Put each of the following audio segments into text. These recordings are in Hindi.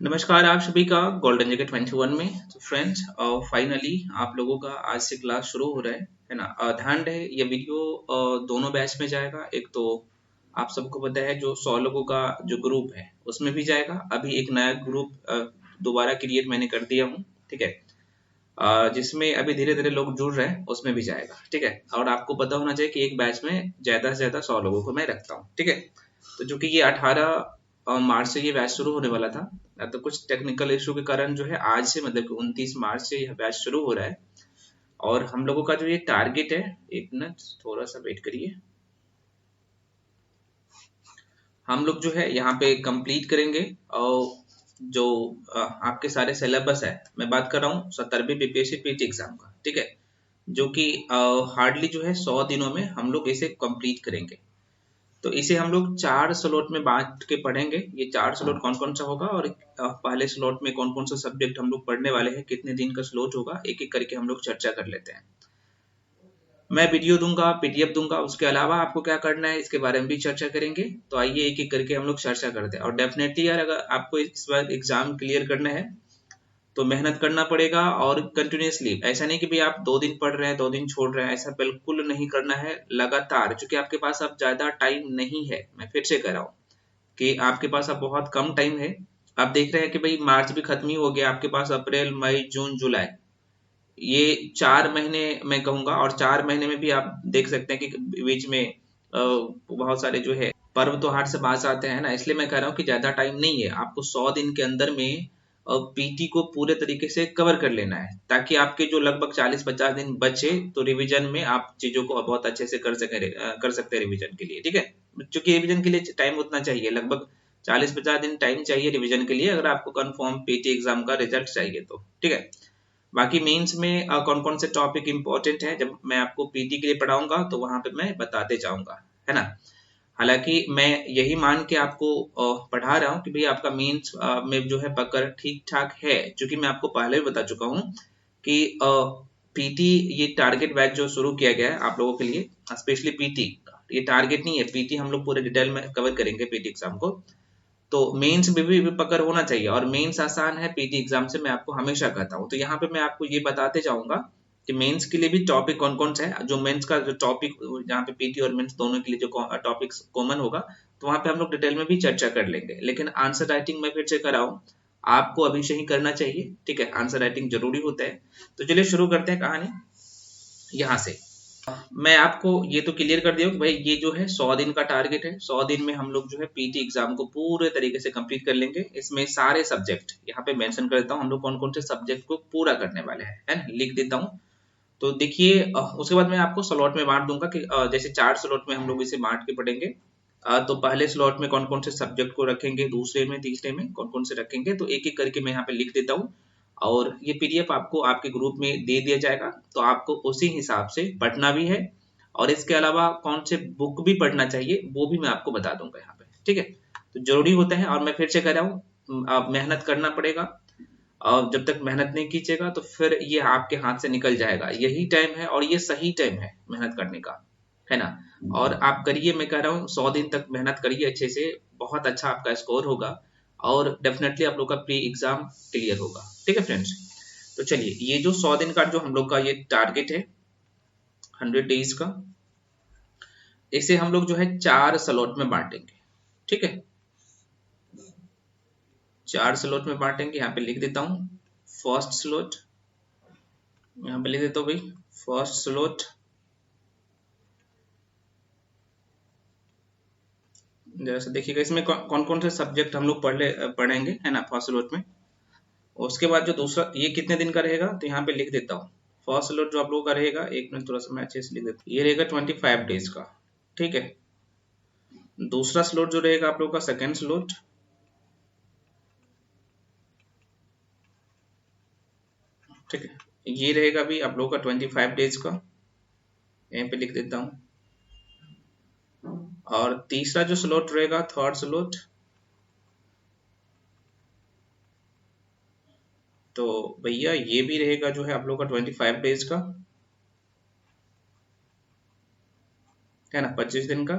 नमस्कार आप सभी का गोल्डन जगह 21 में। तो फ्रेंड्स, फाइनली आप लोगों का आज से क्लास शुरू हो रहा है ना। ध्यान रहे ये वीडियो दोनों बैच में जाएगा। एक तो आप सबको पता है जो 100 लोगों का जो ग्रुप है उसमें भी जाएगा। अभी एक नया ग्रुप दोबारा क्रिएट मैंने कर दिया हूँ, ठीक है। जिसमें अभी धीरे धीरे लोग जुड़ रहे हैं, उसमें भी जाएगा, ठीक है। और आपको पता होना चाहिए कि एक बैच में ज्यादा से ज्यादा 100 लोगों को मैं रखता हूँ, ठीक है। तो जो कि ये 18 मार्च से ये बैच शुरू होने वाला था, तो कुछ टेक्निकल इशू के कारण जो है आज से मतलब कि 29 मार्च से यह बैच शुरू हो रहा है। और हम लोगों का जो ये टारगेट है, एक मिनट थोड़ा सा वेट करिए। हम लोग जो है यहाँ पे कंप्लीट करेंगे। और जो आपके सारे सिलेबस है, मैं बात कर रहा हूँ 70वीं बीपीएससी पीटी एग्जाम का, ठीक है। जो कि हार्डली जो है 100 दिनों में हम लोग इसे कंप्लीट करेंगे। तो इसे हम लोग 4 स्लॉट में बांट के पढ़ेंगे। ये 4 स्लॉट कौन कौन सा होगा और पहले स्लॉट में कौन कौन सा सब्जेक्ट हम लोग पढ़ने वाले हैं, कितने दिन का स्लॉट होगा, एक एक करके हम लोग चर्चा कर लेते हैं। मैं वीडियो दूंगा, पीडीएफ दूंगा, उसके अलावा आपको क्या करना है इसके बारे में भी चर्चा करेंगे। तो आइए एक एक करके हम लोग चर्चा करते हैं। और डेफिनेटली यार, अगर आपको इस बार एग्जाम क्लियर करना है तो मेहनत करना पड़ेगा। और कंटिन्यूसली, ऐसा नहीं कि भाई आप 2 दिन पढ़ रहे हैं 2 दिन छोड़ रहे हैं, ऐसा बिल्कुल नहीं करना है। लगातार, क्योंकि आपके पास अब ज्यादा टाइम नहीं है। मैं फिर से कह रहा हूँ कि आपके पास अब बहुत कम टाइम है। आप देख रहे हैं कि भाई मार्च भी खत्म ही हो गया, आपके पास अप्रैल मई जून जुलाई, ये 4 महीने मैं कहूंगा। और 4 महीने में भी आप देख सकते हैं कि बीच में बहुत सारे जो है पर्व त्योहार से पास आते हैं ना। इसलिए मैं कह रहा हूँ कि ज्यादा टाइम नहीं है, आपको 100 दिन के अंदर में पीटी को पूरे तरीके से कवर कर लेना है, ताकि आपके जो लगभग 40-50 दिन बचे तो रिवीजन में आप चीजों को बहुत अच्छे से कर सकते हैं रिवीजन के लिए, ठीक है। क्योंकि रिवीजन के लिए टाइम उतना चाहिए, लगभग 40-50 दिन टाइम चाहिए रिवीजन के लिए, अगर आपको कंफर्म पीटी एग्जाम का रिजल्ट चाहिए तो, ठीक है। बाकी मेंस में कौन कौन से टॉपिक इंपॉर्टेंट है, जब मैं आपको पीटी के लिए पढ़ाऊंगा तो वहां पे मैं बताते जाऊंगा, है ना। हालांकि मैं यही मान के आपको पढ़ा रहा हूँ कि भाई आपका मेंस में जो है पकड़ ठीक ठाक है, क्योंकि मैं आपको पहले भी बता चुका हूँ कि पीटी ये टारगेट बैच जो शुरू किया गया है आप लोगों के लिए, स्पेशली पीटी, ये टारगेट नहीं है। पीटी हम लोग पूरे डिटेल में कवर करेंगे पीटी एग्जाम को। तो मेंस में भी पकड़ होना चाहिए, और मेंस आसान है पीटी एग्जाम से, मैं आपको हमेशा कहता हूँ। तो यहाँ पे मैं आपको ये बताते जाऊंगा कि मेंस के लिए भी टॉपिक कौन कौन सा है। जो मेंस का जो टॉपिक, जहाँ पे पीटी और मेंस दोनों के लिए जो टॉपिक्स कॉमन होगा, तो वहां पे हम लोग डिटेल में भी चर्चा कर लेंगे। लेकिन आंसर राइटिंग मैं फिर से कर रहा हूँ, आपको अभी से ही करना चाहिए, ठीक है। आंसर राइटिंग जरूरी होता है। तो चलिए शुरू करते हैं कहानी यहाँ से। मैं आपको ये तो क्लियर कर दिया कि भाई ये जो है 100 दिन का टारगेट है। 100 दिन में हम लोग जो है पीटी एग्जाम को पूरे तरीके से कंप्लीट कर लेंगे। इसमें सारे सब्जेक्ट यहाँ पे मेंशन कर देता हूँ, हम लोग कौन कौन से सब्जेक्ट को पूरा करने वाले हैं, है ना, लिख देता हूँ। तो देखिए, उसके बाद मैं आपको स्लॉट में बांट दूंगा कि जैसे 4 स्लॉट में हम लोग इसे बांट के पढ़ेंगे। तो पहले स्लॉट में कौन कौन से सब्जेक्ट को रखेंगे, दूसरे में तीसरे में कौन कौन से रखेंगे, तो एक एक करके मैं यहाँ पे लिख देता हूँ। और ये पीडीएफ आपको आपके ग्रुप में दे दिया जाएगा, तो आपको उसी हिसाब से पढ़ना भी है। और इसके अलावा कौन से बुक भी पढ़ना चाहिए वो भी मैं आपको बता दूंगा यहाँ पे, ठीक है। तो जरूरी होता है, और मैं फिर से कह रहा हूँ, आप मेहनत करना पड़ेगा। और जब तक मेहनत नहीं कीजिएगा तो फिर ये आपके हाथ से निकल जाएगा। यही टाइम है और ये सही टाइम है मेहनत करने का, है ना। और आप करिए, मैं कह रहा हूँ 100 दिन तक मेहनत करिए अच्छे से, बहुत अच्छा आपका स्कोर होगा। और डेफिनेटली आप लोग का प्री एग्जाम क्लियर होगा, ठीक है फ्रेंड्स। तो चलिए, ये जो 100 दिन का जो हम लोग का ये टारगेट है 100 डेज का, इसे हम लोग जो है 4 स्लॉट में बांटेंगे, ठीक है। 4 स्लॉट में बांटेंगे, यहाँ पे लिख देता हूँ फर्स्ट स्लॉट। यहाँ पे लिख देता हूँ भाई फर्स्ट स्लॉट। जैसे देखिएगा, इसमें कौन कौन से सब्जेक्ट हम लोग पढ़ेंगे, है ना, फर्स्ट स्लॉट में। उसके बाद जो दूसरा, ये कितने दिन का रहेगा, तो यहाँ पे लिख देता हूँ। फर्स्ट स्लॉट जो आप लोगों का रहेगा, एक मिनट थोड़ा सा मैं अच्छे से लिख देता हूँ, ये रहेगा 25 डेज का, ठीक है। दूसरा स्लॉट जो रहेगा आप लोगों का, सेकेंड स्लॉट, ठीक है, ये रहेगा भी आप लोगों का 25 डेज का, यहीं पे लिख देता हूँ। और तीसरा जो स्लॉट रहेगा, थर्ड स्लॉट, तो भैया ये भी रहेगा जो है आप लोग का 25 डेज का, है ना, 25 दिन का।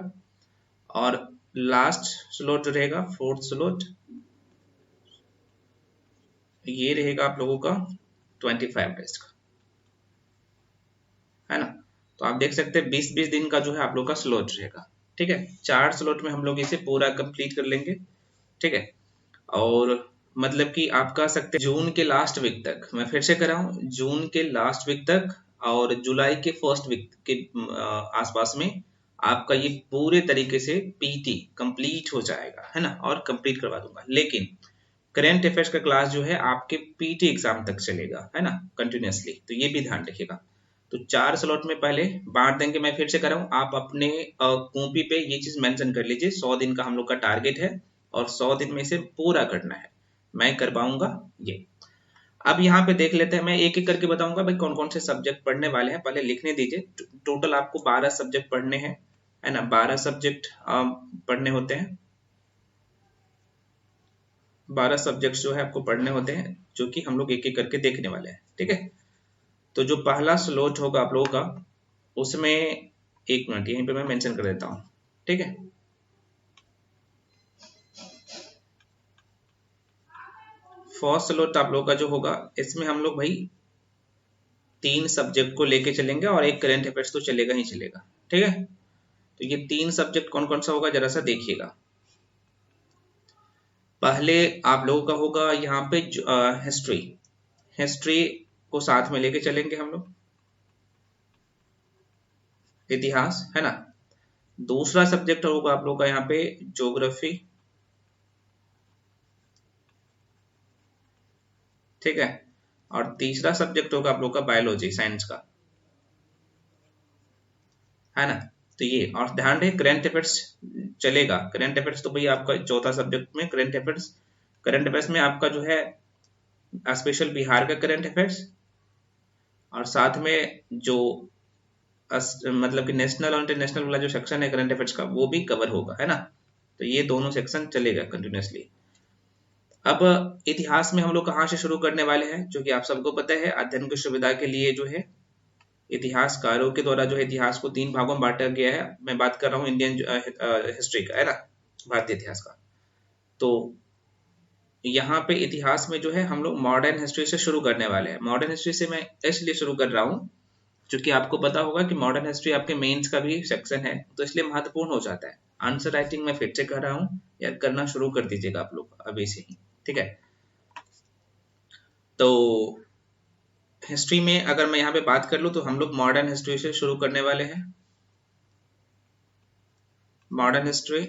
और लास्ट स्लॉट जो रहेगा, फोर्थ स्लॉट, ये रहेगा आप लोगों का 25 डेज का, है ना। तो आप देख सकते हैं 20-20 दिन का जो है आप लोग का स्लॉट रहेगा, ठीक है। 4 स्लॉट में हम लोग इसे पूरा कंप्लीट कर लेंगे, ठीक है। और मतलब कि आप कह सकते हैं जून के लास्ट वीक तक, मैं फिर से कर रहा हूँ, जून के लास्ट वीक तक और जुलाई के फर्स्ट वीक के आसपास में आपका ये पूरे तरीके से पीटी कंप्लीट हो जाएगा, है ना, और कंप्लीट करवा दूंगा। लेकिन करेंट अफेयर्स का क्लास जो है आपके पीटी एग्जाम तक चलेगा, है ना, कंटिन्यूअसली, तो ये भी ध्यान रखिएगा। तो 4 स्लॉट में पहले बांट देंगे, मैं फिर से कर रहा हूँ, आप अपने कॉपी पे ये चीज मेंशन कर लीजिए, 100 दिन का हम लोग का टारगेट है और 100 दिन में इसे पूरा करना है, मैं कर पाऊंगा ये। अब यहाँ पे देख लेते हैं, मैं एक एक करके बताऊंगा भाई कौन कौन से सब्जेक्ट पढ़ने वाले हैं, पहले लिखने दीजिए। टोटल आपको 12 सब्जेक्ट पढ़ने हैं, है ना, 12 सब्जेक्ट पढ़ने होते हैं, 12 सब्जेक्ट जो है आपको पढ़ने होते हैं, जो कि हम लोग एक एक करके देखने वाले हैं, ठीक है। तो जो पहला स्लॉट होगा आप लोगों का, उसमें एक मिनट यहीं पे मैं मेंशन कर देता हूँ, ठीक है। फर्स्ट स्लॉट आप लोगों का जो होगा, इसमें हम लोग भाई 3 सब्जेक्ट को लेके चलेंगे और एक करंट अफेयर्स तो चलेगा ही चलेगा, ठीक है। तो ये 3 सब्जेक्ट कौन कौन सा होगा जरा सा देखिएगा। पहले आप लोगों का होगा यहाँ पे हिस्ट्री, हिस्ट्री को साथ में लेके चलेंगे हम लोग, इतिहास, है ना। दूसरा सब्जेक्ट होगा आप लोग का यहाँ पे ज्योग्राफी, ठीक है। और तीसरा सब्जेक्ट होगा आप लोग का बायोलॉजी, साइंस का, है ना। तो ये, और ध्यान रहे करंट अफेयर्स चलेगा, करंट अफेयर्स तो भाई आपका चौथा सब्जेक्ट में करंट अफेयर्स, करंट अफेयर्स में आपका जो है स्पेशल बिहार का करंट अफेयर्स, और साथ में जो मतलब कि नेशनल और इंटरनेशनल वाला जो सेक्शन है करंट अफेयर्स का, वो भी कवर होगा, है ना। तो ये दोनों सेक्शन चलेगा कंटिन्यूसली। अब इतिहास में हम लोग कहाँ से शुरू करने वाले हैं, जो कि आप सबको पता है, अध्ययन की सुविधा के लिए जो है इतिहासकारों के द्वारा जो है इतिहास को 3 भागों में बांटा गया है। मैं बात कर रहा हूँ इंडियन हिस्ट्री का, है ना, भारतीय इतिहास का। तो यहाँ पे इतिहास में जो है हम लोग मॉडर्न हिस्ट्री से शुरू करने वाले हैं। मॉडर्न हिस्ट्री से मैं इसलिए शुरू कर रहा हूँ क्योंकि आपको पता होगा कि मॉडर्न हिस्ट्री आपके मेंस का भी सेक्शन है, तो इसलिए महत्वपूर्ण हो जाता है। आंसर राइटिंग में फिर से कर रहा हूँ, या करना शुरू कर दीजिएगा आप लोग अभी से ही, ठीक है। तो हिस्ट्री में अगर मैं यहाँ पे बात कर लूँ तो हम लोग मॉडर्न हिस्ट्री से शुरू करने वाले हैं। मॉडर्न हिस्ट्री,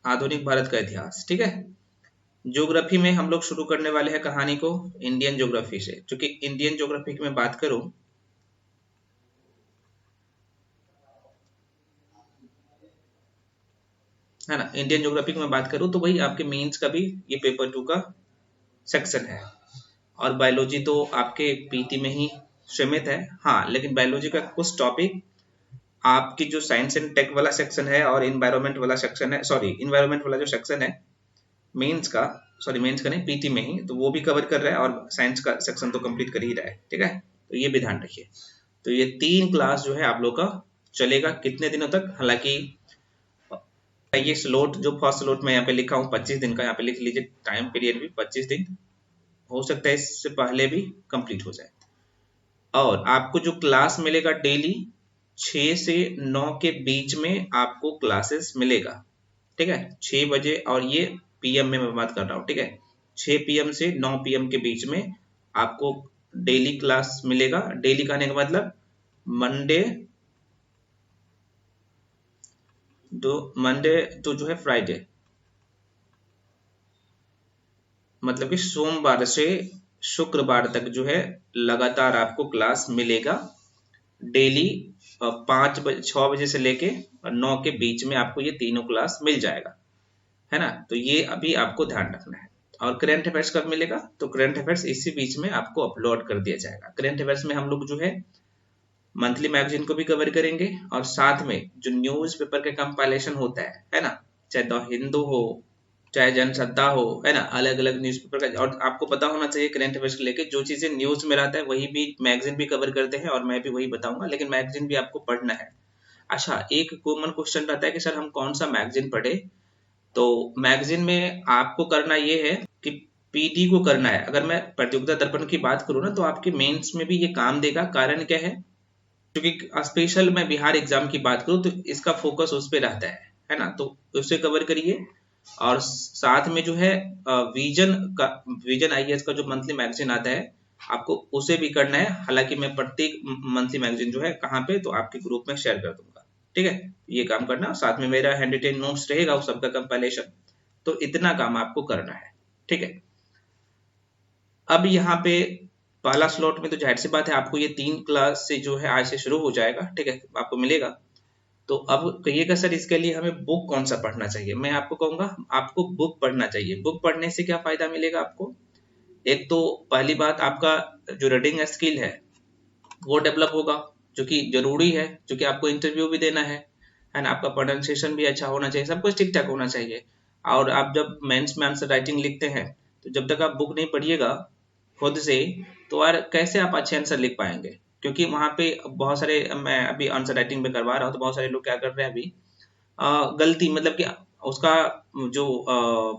आधुनिक भारत का इतिहास, ठीक है। ज्योग्राफी में हम लोग शुरू करने वाले हैं कहानी को इंडियन ज्योग्राफी से, क्योंकि इंडियन ज्योग्राफी की मैं बात करूं, है ना, इंडियन ज्योग्राफी की मैं बात करूं तो वही आपके मेंस का भी ये पेपर 2 का सेक्शन है। और बायोलॉजी तो आपके पीटी में ही सीमित है, हाँ, लेकिन बायोलॉजी का कुछ टॉपिक आपकी जो साइंस एंड टेक वाला सेक्शन है और इन्वायरमेंट वाला सेक्शन है, सॉरी इन्वायरमेंट वाला जो सेक्शन है मेंस का, सॉरी मेंस का नहीं, पीटी में ही, तो वो भी कवर कर रहा है और साइंस का सेक्शन तो कंप्लीट कर ही रहा है, ठीक है। तो ये भी ध्यान रखिए। तो ये 3 क्लास जो है आप लोग का चलेगा कितने दिनों तक, हालांकि ये स्लॉट जो फर्स्ट स्लॉट में यहाँ पे लिखा हूँ 25 दिन का, यहाँ पे लिख लीजिए टाइम पीरियड भी 25 दिन, हो सकता है इससे पहले भी कंप्लीट हो जाए। और आपको जो क्लास मिलेगा डेली 6 से 9 के बीच में आपको क्लासेस मिलेगा, ठीक है, 6 बजे, और ये पीएम में मैं बात कर रहा हूँ, ठीक है, 6 पीएम से 9 पीएम के बीच में आपको डेली क्लास मिलेगा। डेली कहने का मतलब मंडे मंडे तो जो है फ्राइडे, मतलब कि सोमवार से शुक्रवार तक जो है लगातार आपको क्लास मिलेगा डेली। 5 बजे 6 बजे से लेके 9 के बीच में आपको ये तीनों क्लास मिल जाएगा, है ना। तो ये अभी आपको ध्यान रखना है। और करंट अफेयर्स कब मिलेगा, तो करंट अफेयर्स इसी बीच में आपको अपलोड कर दिया जाएगा। करंट अफेयर्स में हम लोग जो है मंथली मैगजीन को भी कवर करेंगे, और साथ में जो न्यूज पेपर का कंपाइलेशन होता है ना, चाहे द हिंदू हो चाहे जनसत्ता हो, है ना, अलग अलग न्यूज़पेपर का। और आपको पता होना चाहिए करंट अफेयर्स को लेके जो चीजें न्यूज में रहता है वही भी मैगजीन भी कवर करते हैं, और मैं भी वही बताऊंगा, लेकिन मैगजीन भी आपको पढ़ना है। अच्छा, एक कॉमन क्वेश्चन रहता है कि सर हम कौन सा मैगजीन पढ़े, तो मैगजीन में आपको करना ये है कि पीटी को करना है। अगर मैं प्रतियोगिता दर्पण की बात करूँ ना तो आपके मेंस में भी ये काम देगा। कारण क्या है, क्योंकि स्पेशल मैं बिहार एग्जाम की बात करूँ तो इसका फोकस उस पर रहता है ना, तो उसे कवर करिए। और साथ में जो है विजन आईएएस का जो मंथली मैगजीन आता है आपको उसे भी करना है। हालांकि मैं प्रत्येक मंथली मैगजीन जो है कहाँ पे, तो आपके ग्रुप में शेयर कर दूंगा, ठीक है। ये काम करना, साथ में मेरा हैंड रिटेन नोट्स रहेगा उस सबका कंपाइलेशन। तो इतना काम आपको करना है, ठीक है। अब यहाँ पे पहला स्लॉट में तो जाहिर सी बात है आपको ये 3 क्लास से जो है आज से शुरू हो जाएगा, ठीक है, आपको मिलेगा। तो अब कहिएगा सर इसके लिए हमें बुक कौन सा पढ़ना चाहिए। मैं आपको कहूंगा आपको बुक पढ़ना चाहिए। बुक पढ़ने से क्या फायदा मिलेगा आपको, एक तो पहली बात आपका जो रीडिंग स्किल है वो डेवलप होगा, जो कि जरूरी है, जो कि आपको इंटरव्यू भी देना है ना। आपका प्रोनाउंसिएशन भी अच्छा होना चाहिए, सब कुछ ठीक ठाक होना चाहिए। और आप जब मेंस में आंसर राइटिंग लिखते हैं तो जब तक आप बुक नहीं पढ़िएगा खुद से, तो यार कैसे आप अच्छे आंसर लिख पाएंगे। क्योंकि वहां पे बहुत सारे, मैं अभी आंसर राइटिंग में करवा रहा हूँ तो बहुत सारे लोग क्या कर रहे हैं अभी गलती, मतलब कि उसका जो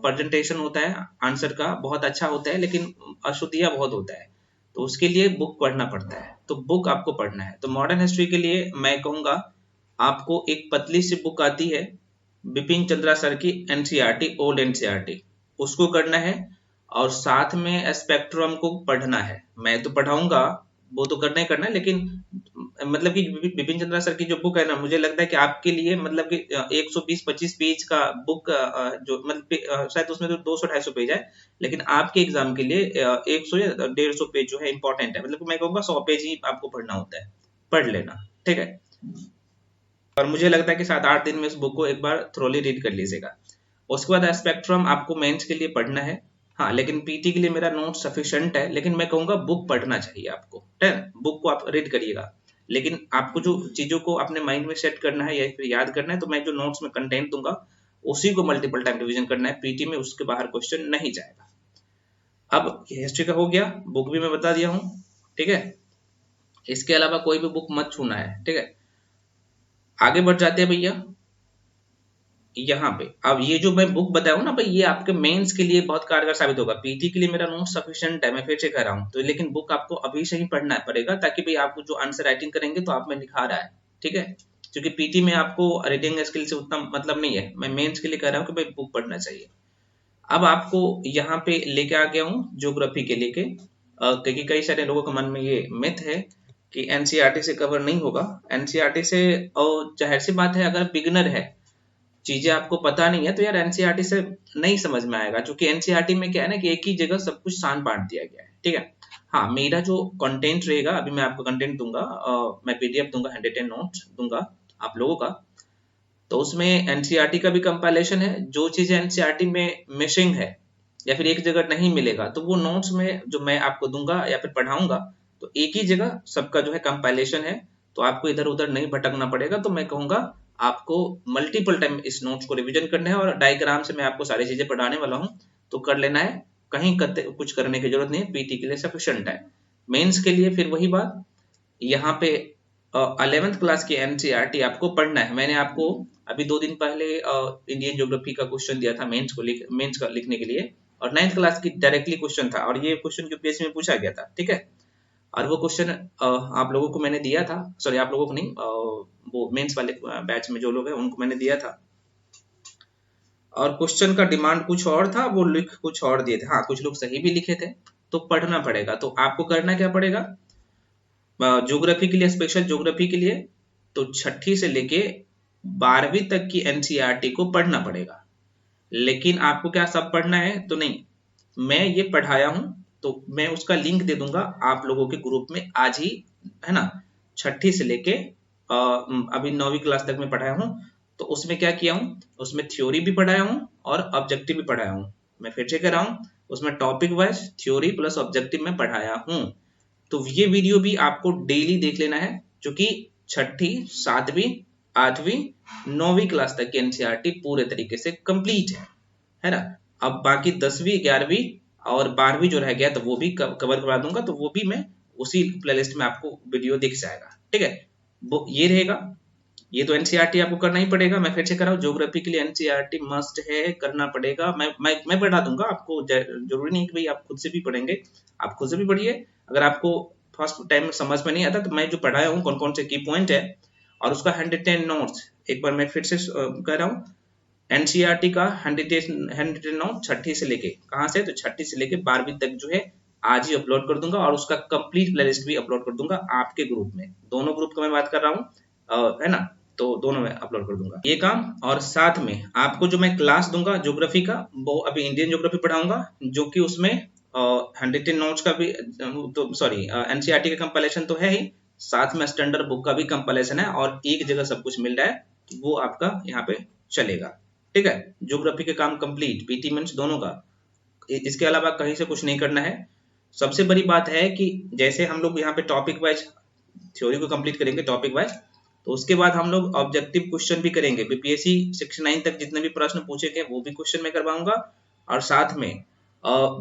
प्रेजेंटेशन होता है आंसर का बहुत अच्छा होता है लेकिन अशुद्धियां बहुत होता है। तो उसके लिए बुक पढ़ना पड़ता है, तो बुक आपको पढ़ना है। तो मॉडर्न हिस्ट्री के लिए मैं कहूंगा आपको एक पतली सी बुक आती है बिपिन चंद्रा सर की, एनसीईआरटी, ओल्ड एनसीईआरटी, उसको करना है। और साथ में स्पेक्ट्रम को पढ़ना है। मैं तो पढ़ाऊंगा, वो तो करना ही करना है, लेकिन मतलब कि बिपिन चंद्रा सर की जो बुक है ना, मुझे लगता है कि आपके लिए मतलब कि 120-25 पेज का बुक जो मतलब शायद उसमें तो 200-250 पेज है, लेकिन आपके एग्जाम के लिए 100 या 150 पेज जो है इंपॉर्टेंट है। मतलब कि मैं कहूँगा 100 पेज ही आपको पढ़ना होता है, पढ़ लेना, ठीक है। और मुझे लगता है कि 7-8 दिन में इस बुक को एक बार थ्रोली रीड कर लीजिएगा। उसके बाद स्पेक्ट्रम आपको मेंस के लिए पढ़ना है। हाँ, लेकिन पीटी के लिए मेरा नोट सफिशिएंट है, लेकिन मैं कहूंगा बुक पढ़ना चाहिए आपको, ठीक है। बुक को आप रीड करिएगा, लेकिन आपको जो चीजों को अपने माइंड में सेट करना है या फिर याद करना है, तो मैं जो नोट्स में कंटेंट दूंगा उसी को मल्टीपल टाइम रिवीजन करना है। पीटी में उसके बाहर क्वेश्चन नहीं जाएगा। अब हिस्ट्री का हो गया, बुक भी मैं बता दिया हूँ, ठीक है। इसके अलावा कोई भी बुक मत छूना है, ठीक है। आगे बढ़ जाते हैं भैया यहाँ पे। अब ये जो मैं बुक बताया हूँ ना भाई, ये आपके मेंस के लिए बहुत कारगर साबित होगा। पीटी के लिए मेरा नोट सफिशिएंट है, मैं फिर से कह रहा हूँ तो, लेकिन बुक आपको अभी से ही पढ़ना पड़ेगा, ताकि भाई आपको जो आंसर राइटिंग करेंगे तो आप में निखार आए, ठीक है। क्योंकि पीटी में आपको रीडिंग स्किल से उतना मतलब नहीं है, मैं मेंस के लिए कह रहा हूँ कि भाई बुक पढ़ना चाहिए। अब आपको यहाँ पे लेके आ गया हूँ ज्योग्राफी के लेके, क्योंकि कई सारे लोगों के मन में ये मिथ है कि एनसीईआरटी से कवर नहीं होगा। एनसीईआरटी से, और जाहिर सी बात है अगर बिगिनर है, चीजें आपको पता नहीं है, तो यार एनसीईआरटी से नहीं समझ में आएगा। क्योंकि एनसीईआरटी में क्या है ना कि एक ही जगह सब कुछ सान बांट दिया गया है, ठीक है। हाँ, मेरा जो कंटेंट रहेगा, अभी मैं आपको कंटेंट दूंगा, मैं पीडीएफ दूंगा, हैंड रिटेन नोट्स दूंगा आप लोगों का। तो उसमें एनसीईआरटी का भी कंपाइलेशन है। जो चीजें एनसीईआरटी में मिसिंग है या फिर एक जगह नहीं मिलेगा, तो वो नोट्स में जो मैं आपको दूंगा या फिर पढ़ाऊंगा, तो एक ही जगह सबका जो है कंपाइलेशन है। तो आपको इधर उधर नहीं भटकना पड़ेगा। तो मैं कहूंगा आपको मल्टीपल टाइम इस नोट्स को रिवीजन करना है, और डायग्राम से मैं आपको सारी चीजें पढ़ाने वाला हूँ, तो कर लेना है। कहीं कुछ करने की जरूरत नहीं है, पीटी के लिए सफिशिएंट है। मेंस के लिए फिर वही बात, यहाँ पे 11th क्लास की एनसीईआरटी आपको पढ़ना है। मैंने आपको अभी 2 दिन पहले इंडियन ज्योग्राफी का क्वेश्चन दिया था मेंस का लिखने के लिए, और 9th क्लास की डायरेक्टली क्वेश्चन था, और ये क्वेश्चन यूपीएससी में पूछा गया था, ठीक है। और वो क्वेश्चन आप लोगों को मैंने दिया था, सॉरी आप लोगों को नहीं, वो मेंस वाले बैच में जो लोग हैं उनको मैंने दिया था। और क्वेश्चन का डिमांड कुछ और था, वो लिख कुछ और दिए थे। हाँ, कुछ लोग सही भी लिखे थे। तो पढ़ना पड़ेगा। तो आपको करना क्या पड़ेगा, ज्योग्राफी के लिए, स्पेशल ज्योग्राफी के लिए, तो 6ठी से लेके 12वीं तक की एनसीईआरटी को पढ़ना पड़ेगा। लेकिन आपको क्या सब पढ़ना है तो नहीं, मैं ये पढ़ाया हूं तो मैं उसका लिंक दे दूंगा आप लोगों के ग्रुप में आज ही, है ना। 6ठी से लेके अभी 9वीं क्लास तक मैं पढ़ाया हूं। तो उसमें क्या किया हूं, उसमें थ्योरी भी पढ़ाया हूं और ऑब्जेक्टिव भी पढ़ाया हूं। मैं फिर से कह रहा हूं, उसमें topic wise theory plus objective में पढ़ाया हूं। तो ये वीडियो भी आपको डेली देख लेना है, जो कि 6ठी, 7वीं, 8वीं, 9वीं क्लास तक की एनसीईआरटी पूरे तरीके से कंप्लीट है ना। अब बाकी 10वीं, 11वीं और 12वीं जो रह गया, तो वो भी कवर करवा दूंगा। तो वो भी मैं उसी प्लेलिस्ट में आपको वीडियो दिख जाएगा, ठीक है। वो ये रहेगा। ये तो एनसीईआरटी आपको करना ही पड़ेगा, मैं फिर से कराऊं, ज्योग्राफी के लिए एनसीईआरटी मस्ट है, करना पड़ेगा। मैं पढ़ा दूंगा आपको, जरूरी नहीं कि भाई आप खुद से भी पढ़ेंगे, आप खुद से भी पढ़िए। अगर आपको फर्स्ट टाइम में समझ में नहीं आता तो मैं जो पढ़ाया हूँ कौन कौन से की पॉइंट है और उसका 110 नोट्स एक बार मैं फिर से कह रहा हूँ। एनसीईआरटी का 110 नोट छठी से लेके, कहाँ से, तो छठी से लेके 12वीं तक जो है आज ही अपलोड कर दूंगा, और उसका कंप्लीट प्लेलिस्ट भी अपलोड कर दूंगा आपके ग्रुप में। दोनों ग्रुप का मैं बात कर रहा हूँ, है ना, तो दोनों में अपलोड कर दूंगा ये काम। और साथ में आपको जो मैं क्लास दूंगा ज्योग्राफी का, वो अभी इंडियन ज्योग्राफी पढ़ाऊंगा, जो कि उसमें 110 नोट्स का भी, तो सॉरी, एनसीईआरटी का कंपाइलेशन तो है ही, साथ में स्टैंडर्ड बुक का भी कंपाइलेशन है, और एक जगह सब कुछ मिल रहा है, वो आपका यहाँ पे चलेगा। ठीक है, ज्योग्राफी के काम कंप्लीट, पीटी मींस दोनों का, इसके अलावा कहीं से कुछ नहीं करना है। सबसे बड़ी बात है कि जैसे हम लोग यहाँ पे टॉपिक वाइज थ्योरी को कंप्लीट करेंगे, टॉपिक वाइज, तो उसके बाद हम लोग ऑब्जेक्टिव क्वेश्चन भी करेंगे। बीपीएससी सेक्शन 9 तक जितने भी प्रश्न पूछे गए वो भी क्वेश्चन में करवाऊंगा, और साथ में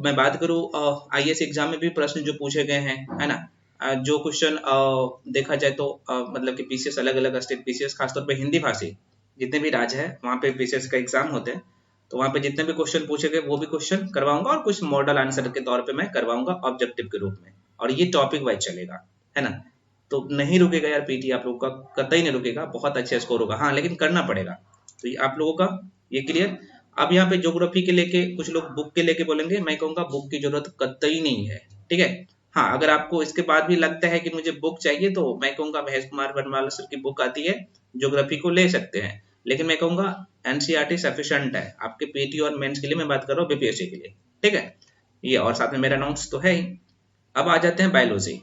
मैं बात करूँ आईएएस एग्जाम में भी प्रश्न जो पूछे गए हैं, है ना, जो क्वेश्चन देखा जाए तो मतलब कि पीसीएस, अलग अलग स्टेट पीसीएस, खासतौर पे हिंदी भाषी जितने भी राज्य है वहाँ पे पीसीएस का एग्जाम होते हैं, तो वहाँ पे जितने भी क्वेश्चन पूछे गए वो भी क्वेश्चन करवाऊंगा, और कुछ मॉडल आंसर के तौर पे मैं करवाऊंगा ऑब्जेक्टिव के रूप में, और ये टॉपिक वाइज चलेगा, है ना। तो नहीं रुकेगा यार पीटी आप लोगों का, कतई नहीं रुकेगा, बहुत अच्छा स्कोर होगा, हाँ लेकिन करना पड़ेगा। तो ये आप लोगों का ये क्लियर। अब यहाँ पे ज्योग्राफी के लेके कुछ लोग बुक के लेके बोलेंगे, मैं कहूँगा बुक की जरूरत कतई नहीं है, ठीक है। हाँ, अगर आपको इसके बाद भी लगता है कि मुझे बुक चाहिए, तो मैं कहूँगा महेश कुमार वर्मा सर की बुक आती है ज्योग्राफी को, ले सकते हैं, लेकिन मैं कहूँगा एनसीईआरटी सफिशिएंट है आपके पीटी और मेंस के लिए, मैं बात कर रहा हूँ बीपीएससी के लिए, ठीक है। ये और साथ में मेरा नोट्स तो है ही। अब आ जाते हैं बायोलॉजी।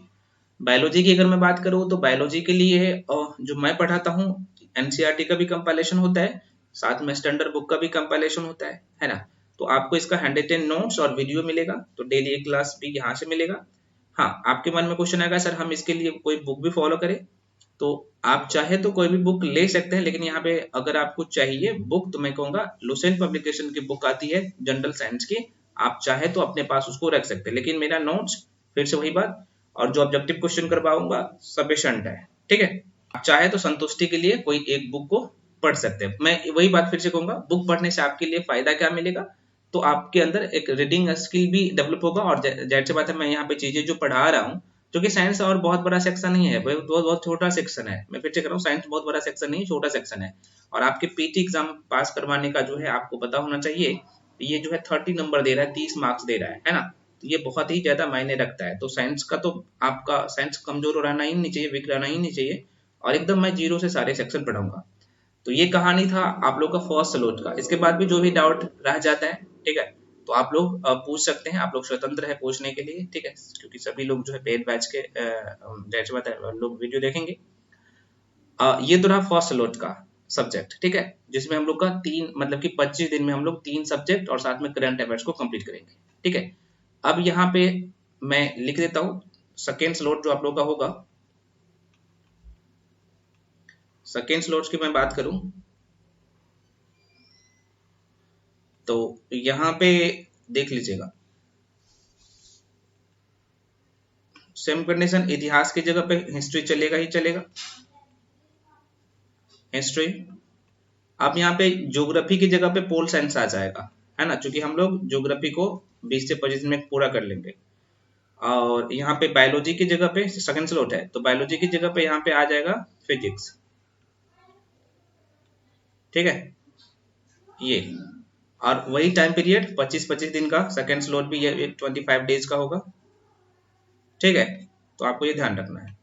बायोलॉजी की अगर मैं बात करूँ तो बायोलॉजी के लिए जो मैं पढ़ाता हूँ, एनसीईआरटी का भी कंपाइलेशन होता है, साथ में स्टैंडर्ड बुक का भी कंपाइलेशन होता है ना। तो आपको इसका 110 नोट्स और वीडियो मिलेगा, तो डेली एक क्लास भी यहाँ से मिलेगा। हाँ, आपके मन में क्वेश्चन आएगा सर हम इसके लिए कोई बुक भी फॉलो करें, तो आप चाहे तो कोई भी बुक ले सकते हैं, लेकिन यहाँ पे अगर आपको चाहिए बुक, तो मैं कहूँगा लुसेंट पब्लिकेशन की बुक आती है जनरल साइंस की, आप चाहे तो अपने पास उसको रख सकते हैं, लेकिन मेरा नोट्स फिर से वही बात, और जो ऑब्जेक्टिव क्वेश्चन करवाऊंगा सफिशिएंट है, ठीक है। आप चाहे तो संतुष्टि के लिए कोई एक बुक को पढ़ सकते हैं। मैं वही बात फिर से कहूंगा, बुक पढ़ने से आपके लिए फायदा क्या मिलेगा, तो आपके अंदर एक रीडिंग स्किल भी डेवलप होगा, और जाहिर सी बात है मैं यहाँ पे चीजें जो पढ़ा रहा हूँ, क्योंकि साइंस और बहुत बड़ा सेक्शन नहीं है, बहुत बहुत छोटा सेक्शन है, मैं फिर से कह रहा हूँ साइंस बहुत बड़ा सेक्शन नहीं है, छोटा सेक्शन है। और आपके पीटी एग्जाम पास करवाने का जो है आपको पता होना चाहिए, ये जो है 30 नंबर दे रहा है, 30 मार्क्स दे रहा है ना, तो ये बहुत ही ज्यादा मायने रखता है। तो साइंस का तो आपका साइंस कमजोर रहना ही नहीं चाहिए, वीक रहना ही नहीं चाहिए, और एकदम मैं जीरो से सारे सेक्शन पढ़ाऊंगा। तो ये कहानी था आप लोग का फर्स्ट सलोट का। इसके बाद भी जो भी डाउट रह जाता है, ठीक है, तो आप लोग पूछ सकते हैं, आप लोग स्वतंत्र है पूछने के लिए, ठीक है, क्योंकि सभी लोग जो है पेड बैच के जाहिर सी बात है लोग वीडियो देखेंगे। ये तो रहा फर्स्ट सलोट का सब्जेक्ट, ठीक है, जिसमें हम लोग का तीन, मतलब कि 25 दिन में हम लोग 3 सब्जेक्ट और साथ में करंट अफेयर्स को कंप्लीट करेंगे, ठीक है। अब यहाँ पे मैं लिख देता हूँ सेकेंड स्लॉट जो आप लोग का होगा। सेकेंड स्लॉट्स की मैं बात करूं तो यहाँ पे देख लीजिएगा, सेम कंडीशन, इतिहास की जगह पे हिस्ट्री चलेगा ही चलेगा, हिस्ट्री। अब यहाँ पे ज्योग्राफी की जगह पे पोल साइंस आ जाएगा, है ना, क्योंकि हम लोग ज्योग्राफी को 20 से 25 दिन में पूरा कर लेंगे। और यहाँ पे बायोलॉजी की जगह पे सेकंड स्लॉट है, तो बायोलॉजी की जगह पे यहाँ पे आ जाएगा फिजिक्स, ठीक है, ये। और वही टाइम पीरियड 25-25 दिन का, सेकंड स्लॉट भी ये 25 डेज का होगा, ठीक है। तो आपको ये ध्यान रखना है।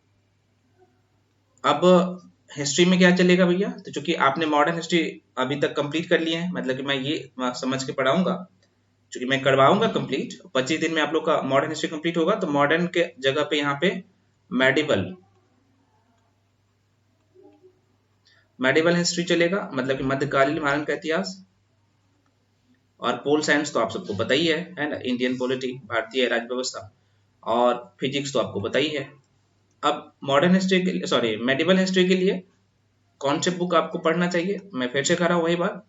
अब हिस्ट्री में क्या चलेगा भैया, तो चूंकि आपने मॉडर्न हिस्ट्री अभी तक कंप्लीट कर लिए हैं, मतलब कि मैं ये समझ के पढ़ाऊंगा, चूंकि मैं करवाऊंगा कंप्लीट 25 दिन में आप लोग का मॉडर्न हिस्ट्री कंप्लीट होगा, तो मॉडर्न के जगह पे यहाँ पे मेडिवल मेडिवल हिस्ट्री चलेगा, मतलब कि मध्यकालीन भारत का इतिहास। और पोल साइंस तो आप सबको पता ही है ना, इंडियन पॉलिटी, भारतीय राज्य व्यवस्था। और फिजिक्स तो आपको पता ही है। अब मॉडर्न हिस्ट्री के लिए, सॉरी, मेडिवल हिस्ट्री के लिए कौन सी बुक आपको पढ़ना चाहिए, मैं फिर से कह रहा हूँ वही बात,